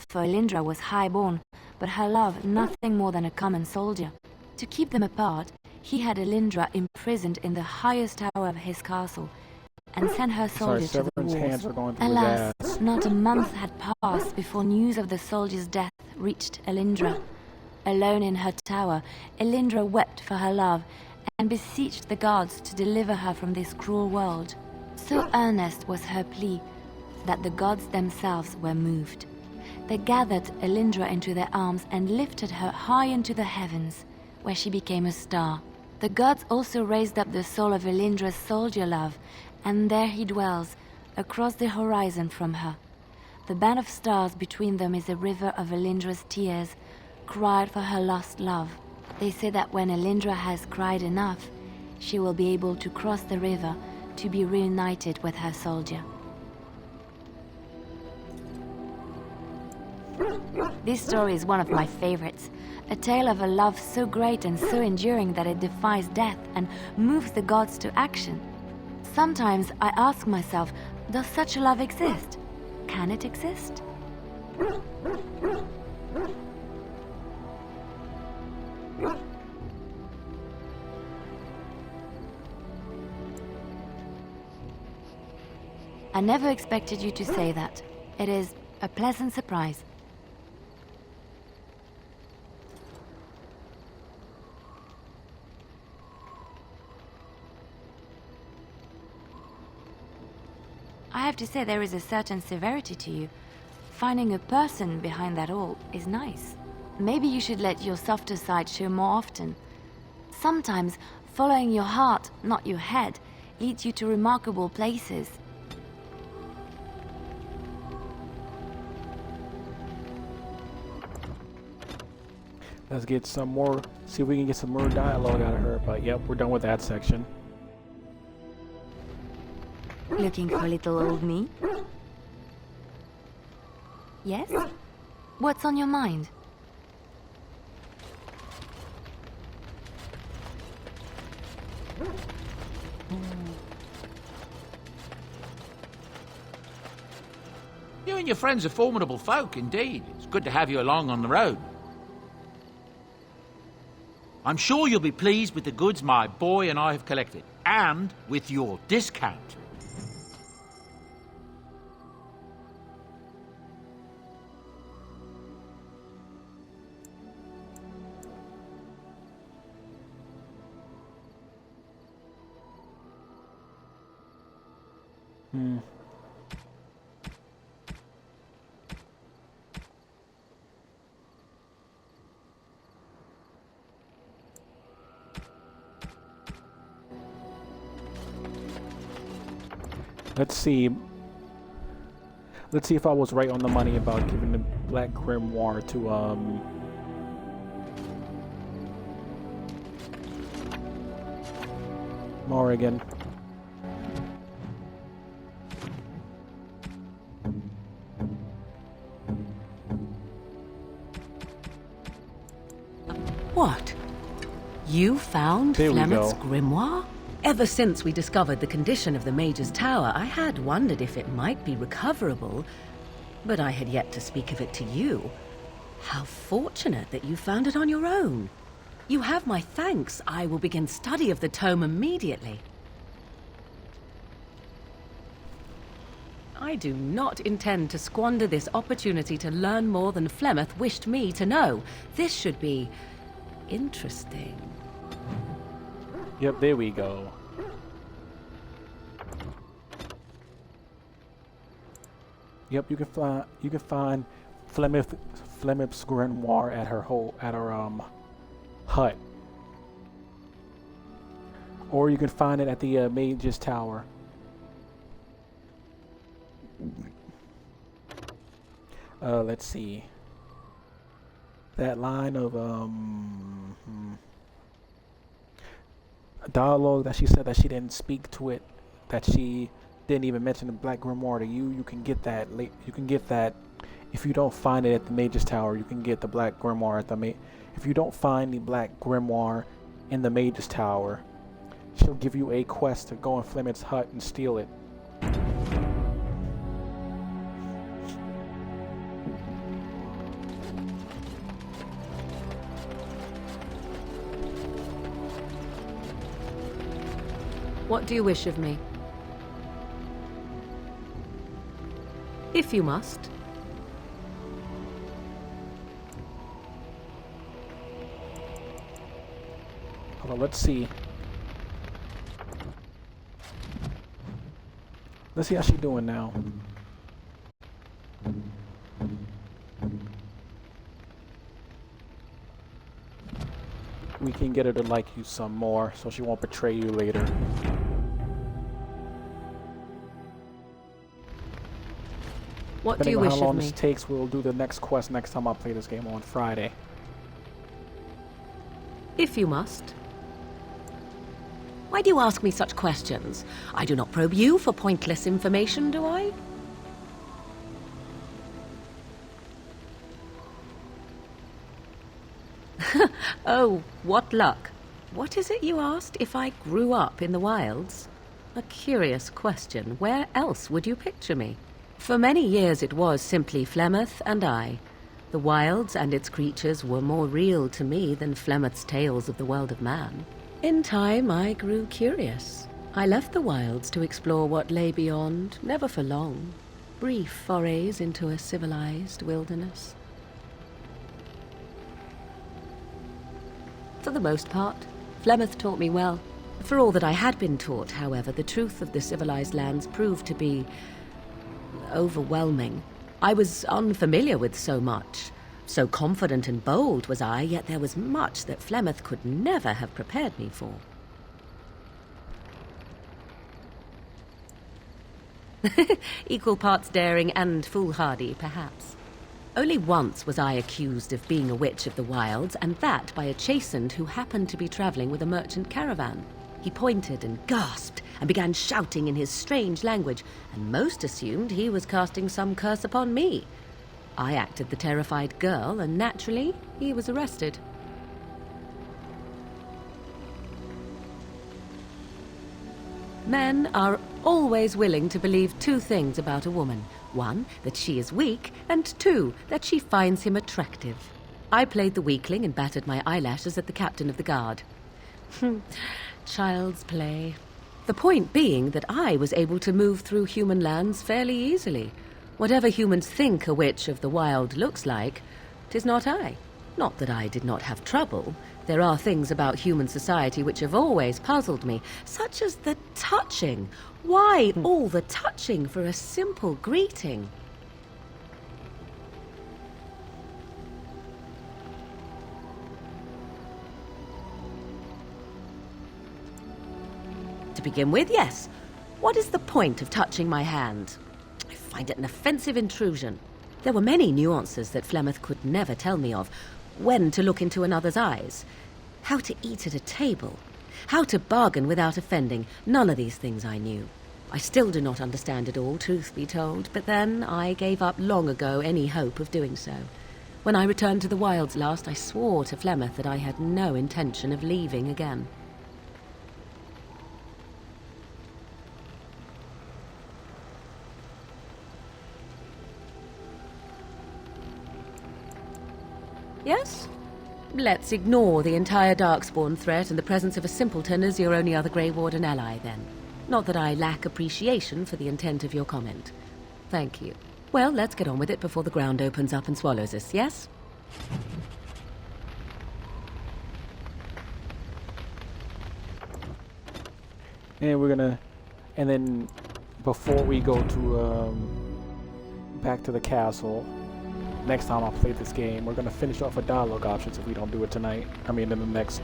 for Elindra was high-born, but her love nothing more than a common soldier. To keep them apart, he had Elindra imprisoned in the highest tower of his castle, and sent her soldiers to the Severin's hands were wars. going through his Alas, ass. not a month had passed before news of the soldier's death reached Elindra. Alone in her tower, Elindra wept for her love and beseeched the gods to deliver her from this cruel world. So earnest was her plea that the gods themselves were moved. They gathered Elindra into their arms and lifted her high into the heavens, where she became a star. The gods also raised up the soul of Elindra's soldier love, and there he dwells, across the horizon from her. The band of stars between them is a river of Elindra's tears, cried for her lost love. They say that when Elindra has cried enough, she will be able to cross the river to be reunited with her soldier. This story is one of my favorites, a tale of a love so great and so enduring that it defies death and moves the gods to action. Sometimes I ask myself, Does such a love exist? Can it exist? I never expected you to say that. It is a pleasant surprise. I have to say there is a certain severity to you. Finding a person behind that all is nice. Maybe you should let your softer side show more often. Sometimes following your heart, not your head, leads you to remarkable places. Let's get some more, see if we can get some more dialogue out of her, but yep, we're done with that section. Looking for little old me? Yes? What's on your mind? You and your friends are formidable folk, indeed. It's good to have you along on the road. I'm sure you'll be pleased with the goods my boy and I have collected, and with your discount. Let's see. Let's see if I was right on the money about giving the Black Grimoire to Morrigan. What? You found Flemeth's grimoire? Ever since we discovered the condition of the Mage's Tower, I had wondered if it might be recoverable, but I had yet to speak of it to you. How fortunate that you found it on your own. You have my thanks. I will begin study of the tome immediately. I do not intend to squander this opportunity to learn more than Flemeth wished me to know. This should be interesting. Yep, there we go. Yep, you can find Flemeth's grimoire at her hut, or you can find it at the Mage's Tower. Let's see. That line of dialogue that she said that she didn't speak to it, that she didn't even mention the Black Grimoire to you. You can get that late. You can get that if you don't find it at the Mage's Tower. You can get the Black Grimoire at the If you don't find the Black Grimoire in the Mage's Tower, she'll give you a quest to go in Flemeth's hut and steal it. What do you wish of me? If you must. Hold on, let's see. Let's see how she's doing now. We can get her to like you some more, so she won't betray you later. What do you wish of me? Depending on how long this takes, we'll do the next quest next time I play this game on Friday. If you must. Why do you ask me such questions? I do not probe you for pointless information, do I? Oh, what luck. What is it you asked? If I grew up in the wilds? A curious question. Where else would you picture me? For many years it was simply Flemeth and I. The wilds and its creatures were more real to me than Flemeth's tales of the world of man. In time, I grew curious. I left the wilds to explore what lay beyond, never for long. Brief forays into a civilized wilderness. For the most part, Flemeth taught me well. For all that I had been taught, however, the truth of the civilized lands proved to be overwhelming. I was unfamiliar with so much. So confident and bold was I, yet there was much that Flemeth could never have prepared me for. Equal parts daring and foolhardy, perhaps. Only once was I accused of being a witch of the wilds, and that by a chastened who happened to be traveling with a merchant caravan. He pointed and gasped and began shouting in his strange language, and most assumed he was casting some curse upon me. I acted the terrified girl, and naturally, he was arrested. Men are always willing to believe two things about a woman. One, that she is weak, and two, that she finds him attractive. I played the weakling and battered my eyelashes at the captain of the guard. Child's play. The point being that I was able to move through human lands fairly easily. Whatever humans think a witch of the wild looks like, 'tis not I. Not that I did not have trouble. There are things about human society which have always puzzled me, such as the touching. Why all the touching for a simple greeting? To begin with, yes. What is the point of touching my hand? I find it an offensive intrusion. There were many nuances that Flemeth could never tell me of. When to look into another's eyes, how to eat at a table, how to bargain without offending. None of these things I knew. I still do not understand it all, truth be told, but then I gave up long ago any hope of doing so. When I returned to the wilds last, I swore to Flemeth that I had no intention of leaving again. Yes? Let's ignore the entire Darkspawn threat and the presence of a simpleton as your only other Grey Warden ally, then. Not that I lack appreciation for the intent of your comment. Thank you. Well, let's get on with it before the ground opens up and swallows us, yes? And we're gonna... And then, before we go to, back to the castle... Next time I play this game, we're gonna finish off with dialogue options if we don't do it tonight. I mean, in the next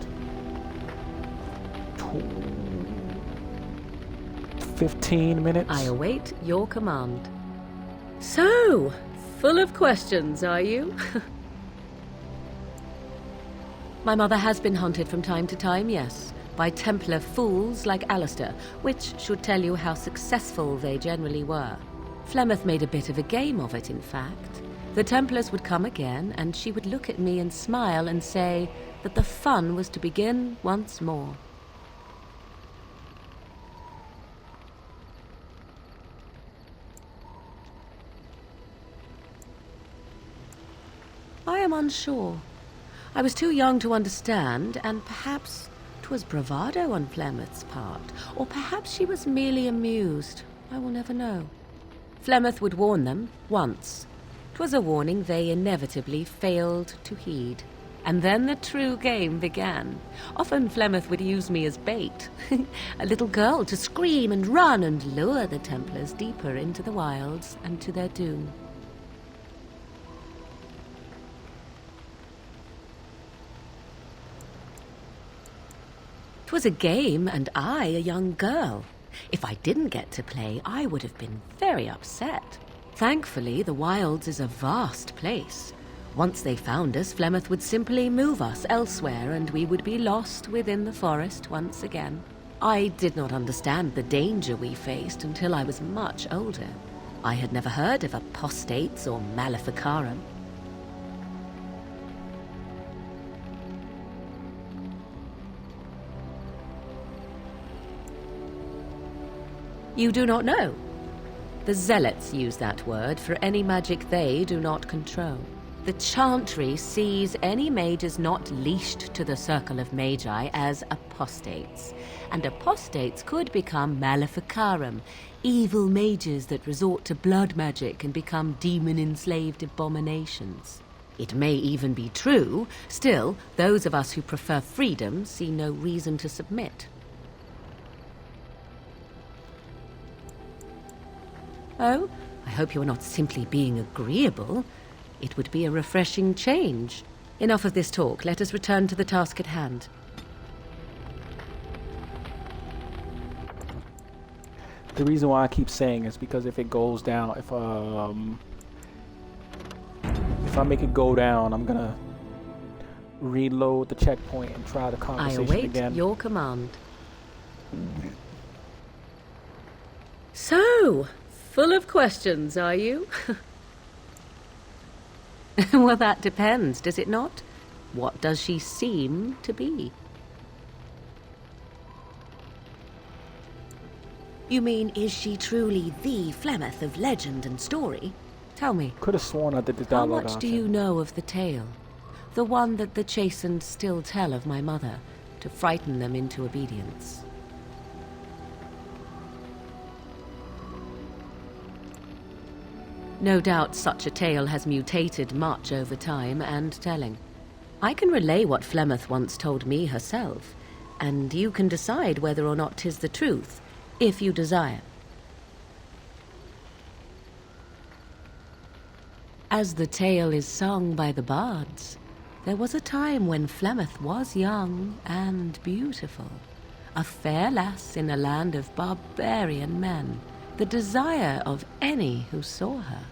15 minutes. I await your command. So, full of questions, are you? My mother has been hunted from time to time, yes, by Templar fools like Alistair, which should tell you how successful they generally were. Flemeth made a bit of a game of it, in fact. The Templars would come again, and she would look at me and smile and say that the fun was to begin once more. I am unsure. I was too young to understand, and perhaps 'twas bravado on Flemeth's part, or perhaps she was merely amused. I will never know. Flemeth would warn them once. 'Twas a warning they inevitably failed to heed. And then the true game began. Often Flemeth would use me as bait. A little girl to scream and run and lure the Templars deeper into the wilds and to their doom. 'Twas a game, and I a young girl. If I didn't get to play, I would have been very upset. Thankfully, the wilds is a vast place. Once they found us, Flemeth would simply move us elsewhere, and we would be lost within the forest once again. I did not understand the danger we faced until I was much older. I had never heard of apostates or maleficarum. You do not know? The Zealots use that word for any magic they do not control. The Chantry sees any mages not leashed to the Circle of Magi as apostates, and apostates could become Maleficarum, evil mages that resort to blood magic and become demon-enslaved abominations. It may even be true, still, those of us who prefer freedom see no reason to submit. Oh, I hope you are not simply being agreeable. It would be a refreshing change. Enough of this talk. Let us return to the task at hand. The reason why I keep saying is because if it goes down, if I make it go down, I'm gonna reload the checkpoint and try the conversation I await again. your command. So, full of questions, are you? Well, that depends, does it not? What does she seem to be? You mean, is she truly the Flemeth of legend and story? Tell me. Could have sworn I did the How dialogue much do option. you know of the tale? The one that the chastened still tell of my mother, to frighten them into obedience. No doubt such a tale has mutated much over time and telling. I can relay what Flemeth once told me herself, and you can decide whether or not 'tis the truth, if you desire. As the tale is sung by the bards, there was a time when Flemeth was young and beautiful, a fair lass in a land of barbarian men, the desire of any who saw her.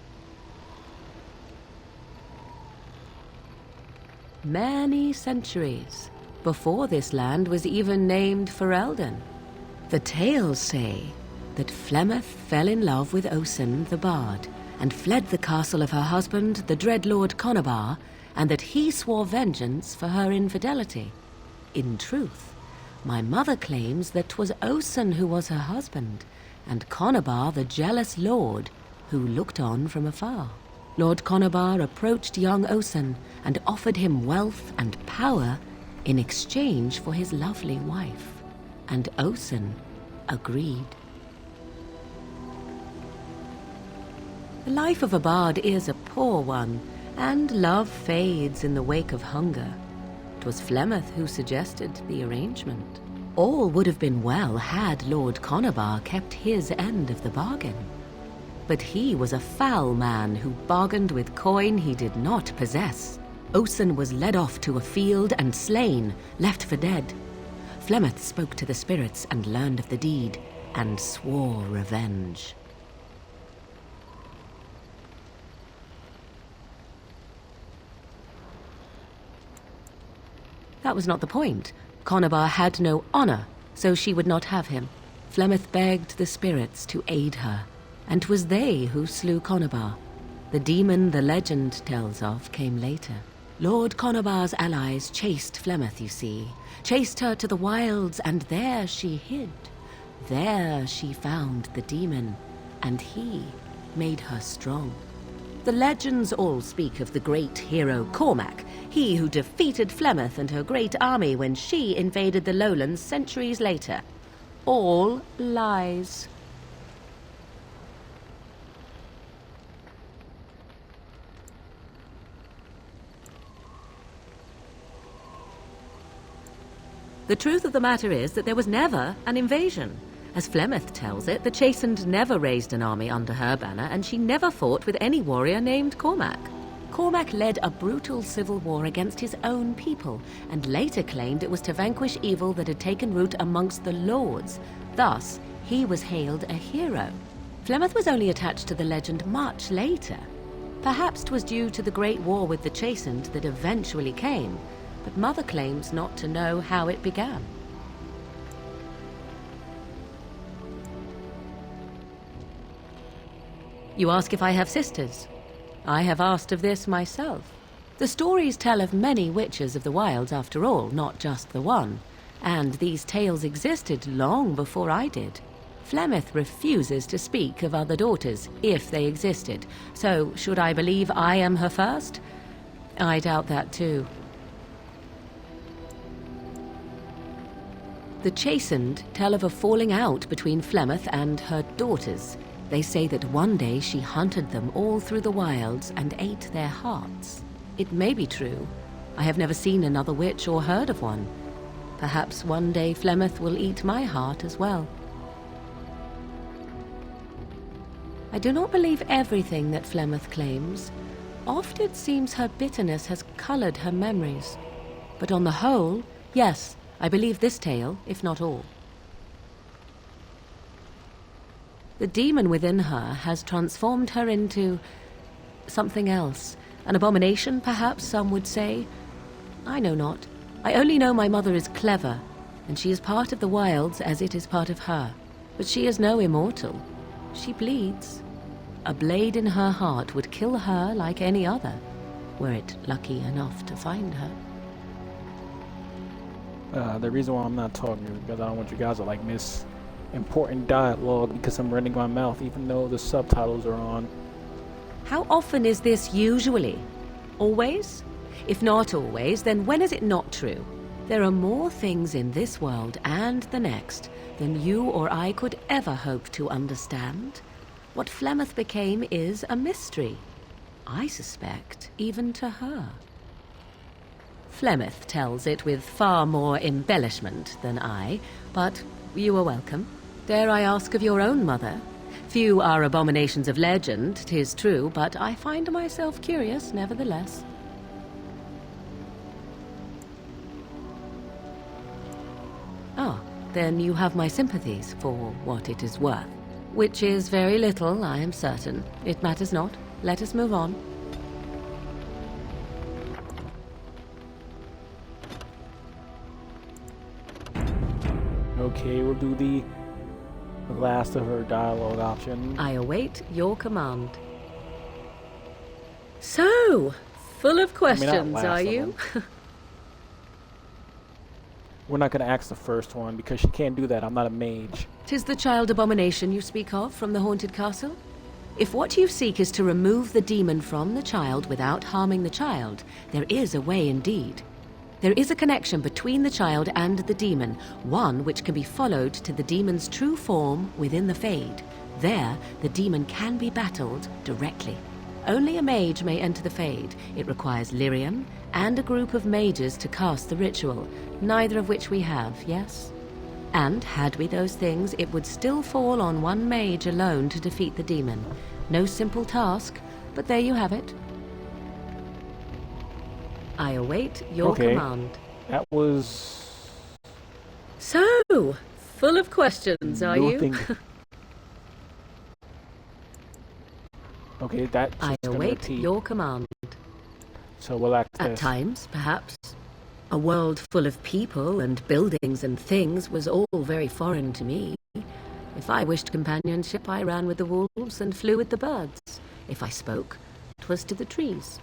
Many centuries before this land was even named Ferelden. The tales say that Flemeth fell in love with Osen the Bard and fled the castle of her husband, the dread Lord Conabar, and that he swore vengeance for her infidelity. In truth, my mother claims that 'twas Osen who was her husband, and Conabar the jealous lord who looked on from afar. Lord Conabar approached young Osen and offered him wealth and power in exchange for his lovely wife, and Osen agreed. The life of a bard is a poor one, and love fades in the wake of hunger. 'Twas Flemeth who suggested the arrangement. All would have been well had Lord Conabar kept his end of the bargain. But he was a foul man who bargained with coin he did not possess. Osen was led off to a field and slain, left for dead. Flemeth spoke to the spirits and learned of the deed, and swore revenge. That was not the point. Conabar had no honor, so she would not have him. Flemeth begged the spirits to aid her, and 'twas they who slew Conabar. The demon the legend tells of came later. Lord Conabar's allies chased Flemeth, you see, chased her to the wilds, and there she hid. There she found the demon, and he made her strong. The legends all speak of the great hero Cormac, he who defeated Flemeth and her great army when she invaded the lowlands centuries later. All lies. The truth of the matter is that there was never an invasion. As Flemeth tells it, the Chastened never raised an army under her banner, and she never fought with any warrior named Cormac. Cormac led a brutal civil war against his own people, and later claimed it was to vanquish evil that had taken root amongst the lords. Thus, he was hailed a hero. Flemeth was only attached to the legend much later. Perhaps 'twas due to the great war with the Chastened that eventually came, but Mother claims not to know how it began. You ask if I have sisters. I have asked of this myself. The stories tell of many witches of the wilds after all, not just the one, and these tales existed long before I did. Flemeth refuses to speak of other daughters, if they existed. So, should I believe I am her first? I doubt that too. The Chastened tell of a falling out between Flemeth and her daughters. They say that one day she hunted them all through the wilds and ate their hearts. It may be true. I have never seen another witch or heard of one. Perhaps one day Flemeth will eat my heart as well. I do not believe everything that Flemeth claims. Oft it seems her bitterness has colored her memories. But on the whole, yes, I believe this tale, if not all. The demon within her has transformed her into something else. An abomination, perhaps some would say. I know not. I only know my mother is clever, and she is part of the wilds as it is part of her. But she is no immortal. She bleeds. A blade in her heart would kill her like any other, were it lucky enough to find her. The reason why I'm not talking is because I don't want you guys to like miss important dialogue because I'm running my mouth even though the subtitles are on. How often is this usually? Always? If not always, then when is it not true? There are more things in this world and the next than you or I could ever hope to understand. What Flemeth became is a mystery. I suspect even to her. Flemeth tells it with far more embellishment than I, but you are welcome. Dare I ask of your own mother? Few are abominations of legend, 'tis true, but I find myself curious nevertheless. Ah, then you have my sympathies for what it is worth. Which is very little, I am certain. It matters not. Let us move on. Okay, we'll do the last of her dialogue option. I await your command. So, full of questions, are you? We're not going to ask the first one because she can't do that. I'm not a mage. 'Tis the child abomination you speak of from the haunted castle? If what you seek is to remove the demon from the child without harming the child, there is a way indeed. There is a connection between the child and the demon, one which can be followed to the demon's true form within the Fade. There, the demon can be battled directly. Only a mage may enter the Fade. It requires lyrium and a group of mages to cast the ritual, neither of which we have, yes? And had we those things, it would still fall on one mage alone to defeat the demon. No simple task, but there you have it. I await your command. That was... So, full of questions, are you? Okay, that's I await your command. So we'll act At times, perhaps. A world full of people and buildings and things was all very foreign to me. If I wished companionship, I ran with the wolves and flew with the birds. If I spoke, 'twas to the trees.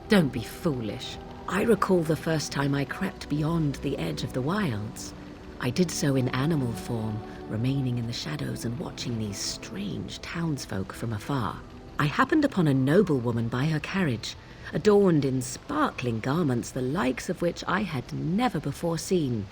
Don't be foolish. I recall the first time I crept beyond the edge of the wilds. I did so in animal form, remaining in the shadows and watching these strange townsfolk from afar. I happened upon a noblewoman by her carriage, adorned in sparkling garments the likes of which I had never before seen.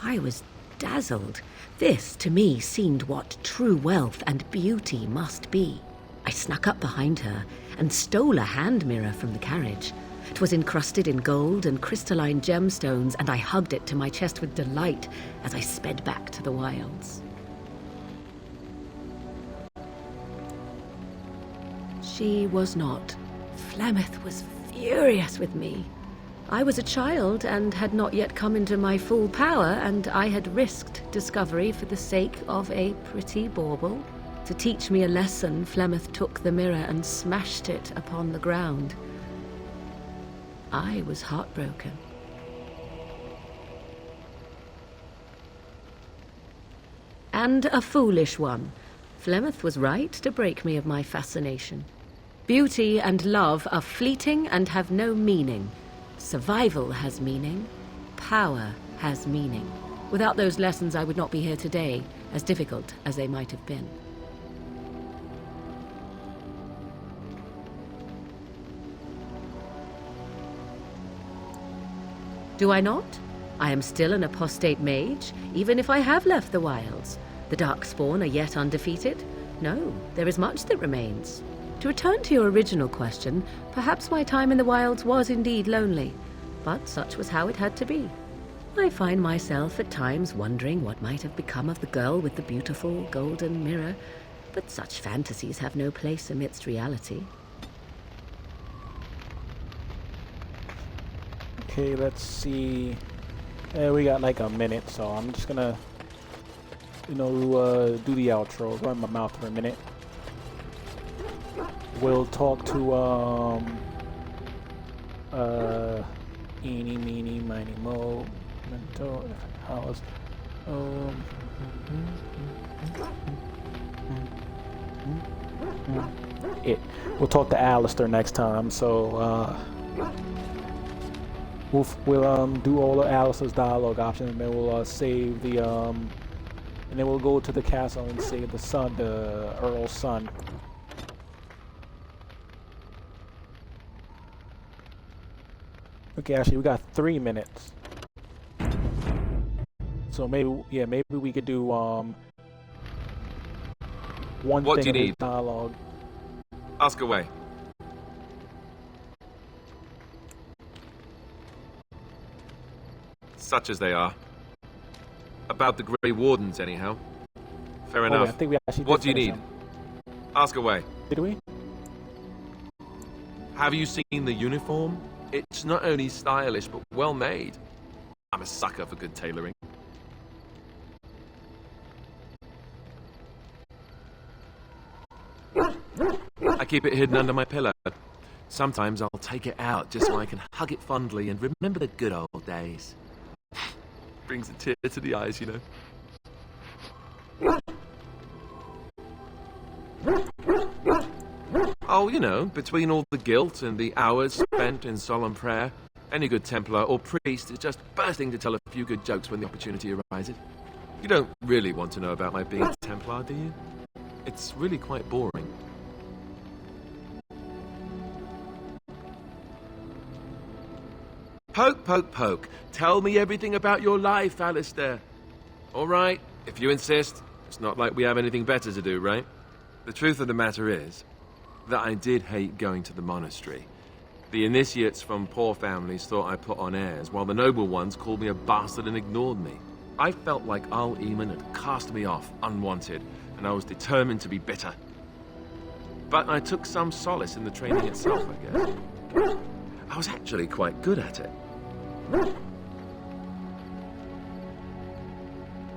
I was dazzled. This, to me, seemed what true wealth and beauty must be. I snuck up behind her and stole a hand mirror from the carriage. 'Twas encrusted in gold and crystalline gemstones, and I hugged it to my chest with delight as I sped back to the wilds. She was not. Flemeth was furious with me. I was a child and had not yet come into my full power, and I had risked discovery for the sake of a pretty bauble. To teach me a lesson, Flemeth took the mirror and smashed it upon the ground. I was heartbroken. And a foolish one. Flemeth was right to break me of my fascination. Beauty and love are fleeting and have no meaning. Survival has meaning. Power has meaning. Without those lessons, I would not be here today, as difficult as they might have been. Do I not? I am still an apostate mage, even if I have left the wilds. The Darkspawn are yet undefeated? No, there is much that remains. To return to your original question, perhaps my time in the wilds was indeed lonely, but such was how it had to be. I find myself at times wondering what might have become of the girl with the beautiful golden mirror, but such fantasies have no place amidst reality. Okay, let's see. We got like a minute, so I'm just gonna, do the outro. Run my mouth for a minute. We'll talk to eeny, meeny, miny, mo, mental house. We'll talk to Alistair next time. So we'll do all of Alistair's dialogue options, and then we'll save the and then we'll go to the castle and save the son, the Earl's son. Okay, actually, we got 3 minutes. So maybe we could do one what thing do you of his need? Dialogue. Ask away. Such as they are. About the Grey Wardens, anyhow. Fair enough. I think we actually what did do you finish need? him. Ask away. Did we? Have you seen the uniform? It's not only stylish, but well made. I'm a sucker for good tailoring. I keep it hidden under my pillow. Sometimes I'll take it out just so I can hug it fondly and remember the good old days. Brings a tear to the eyes, you know. Oh, between all the guilt and the hours spent in solemn prayer, any good Templar or priest is just bursting to tell a few good jokes when the opportunity arises. You don't really want to know about my being a Templar, do you? It's really quite boring. Poke, poke, poke. Tell me everything about your life, Alistair. All right, if you insist. It's not like we have anything better to do, right? The truth of the matter is that I did hate going to the monastery. The initiates from poor families thought I put on airs, while the noble ones called me a bastard and ignored me. I felt like Al-Eamon had cast me off, unwanted, and I was determined to be bitter. But I took some solace in the training itself, I guess. I was actually quite good at it.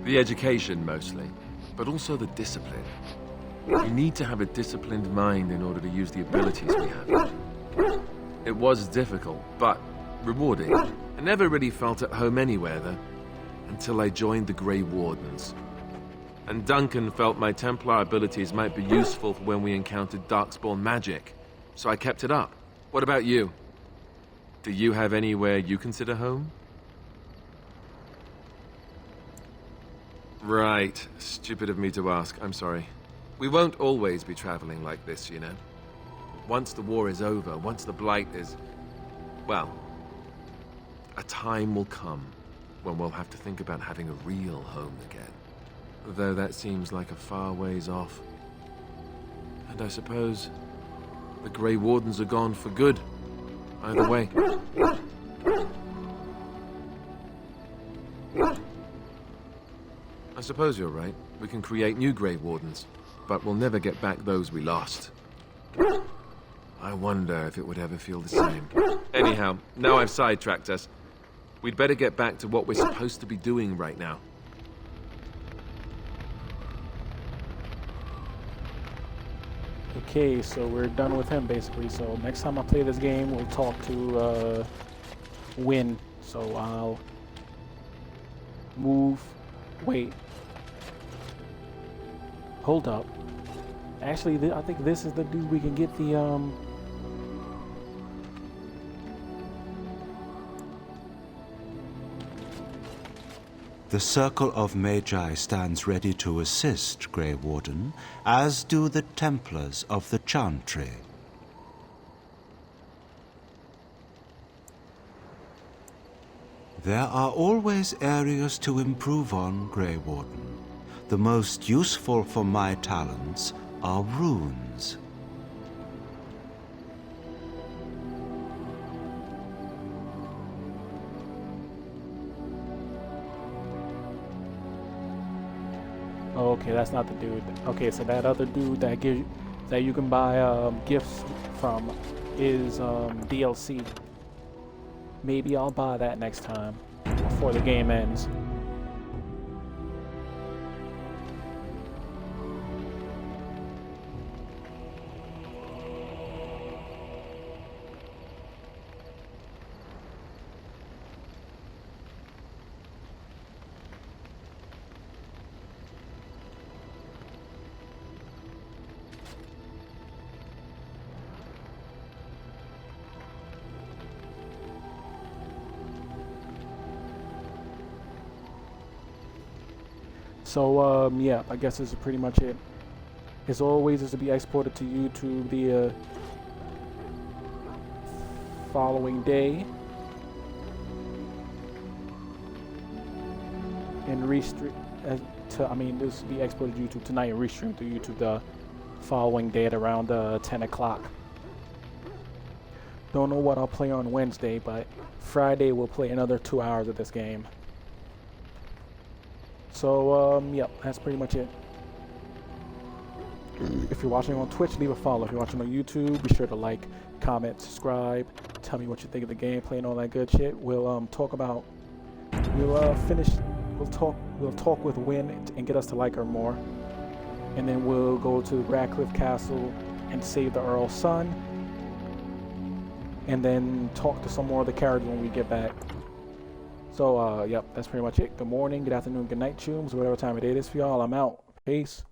The education, mostly, but also the discipline. You need to have a disciplined mind in order to use the abilities we have. It was difficult, but rewarding. I never really felt at home anywhere, though, until I joined the Grey Wardens. And Duncan felt my Templar abilities might be useful for when we encountered Darkspawn magic, so I kept it up. What about you? Do you have anywhere you consider home? Right. Stupid of me to ask. I'm sorry. We won't always be traveling like this, you know. Once the war is over, once the Blight is... well, a time will come when we'll have to think about having a real home again. Though that seems like a far ways off. And I suppose the Grey Wardens are gone for good. Either way. I suppose you're right. We can create new Grey Wardens, but we'll never get back those we lost. I wonder if it would ever feel the same. Anyhow, now I've sidetracked us. We'd better get back to what we're supposed to be doing right now. Okay, so we're done with him basically. So next time I play this game, we'll talk to Wynne. So I'll move. Wait. Hold up. Actually, I think this is the dude we can get the The Circle of Magi stands ready to assist, Grey Warden, as do the Templars of the Chantry. There are always areas to improve on, Grey Warden. The most useful for my talents are runes. Okay, that's not the dude. Okay, so that other dude that you can buy gifts from is DLC. Maybe I'll buy that next time before the game ends. So, yeah, I guess this is pretty much it. As always, this will be exported to YouTube the following day. And restream, this will be exported to YouTube tonight and restreamed to YouTube the following day at around 10 o'clock. Don't know what I'll play on Wednesday, but Friday we'll play another 2 hours of this game. So, yep, that's pretty much it. If you're watching on Twitch, leave a follow. If you're watching on YouTube, be sure to like, comment, subscribe. Tell me what you think of the gameplay and all that good shit. We'll talk with Wynne and get us to like her more. And then we'll go to Radcliffe Castle and save the Earl's son. And then talk to some more of the characters when we get back. So, yep, that's pretty much it. Good morning, good afternoon, good night, chooms, whatever time of day it is for y'all. I'm out. Peace.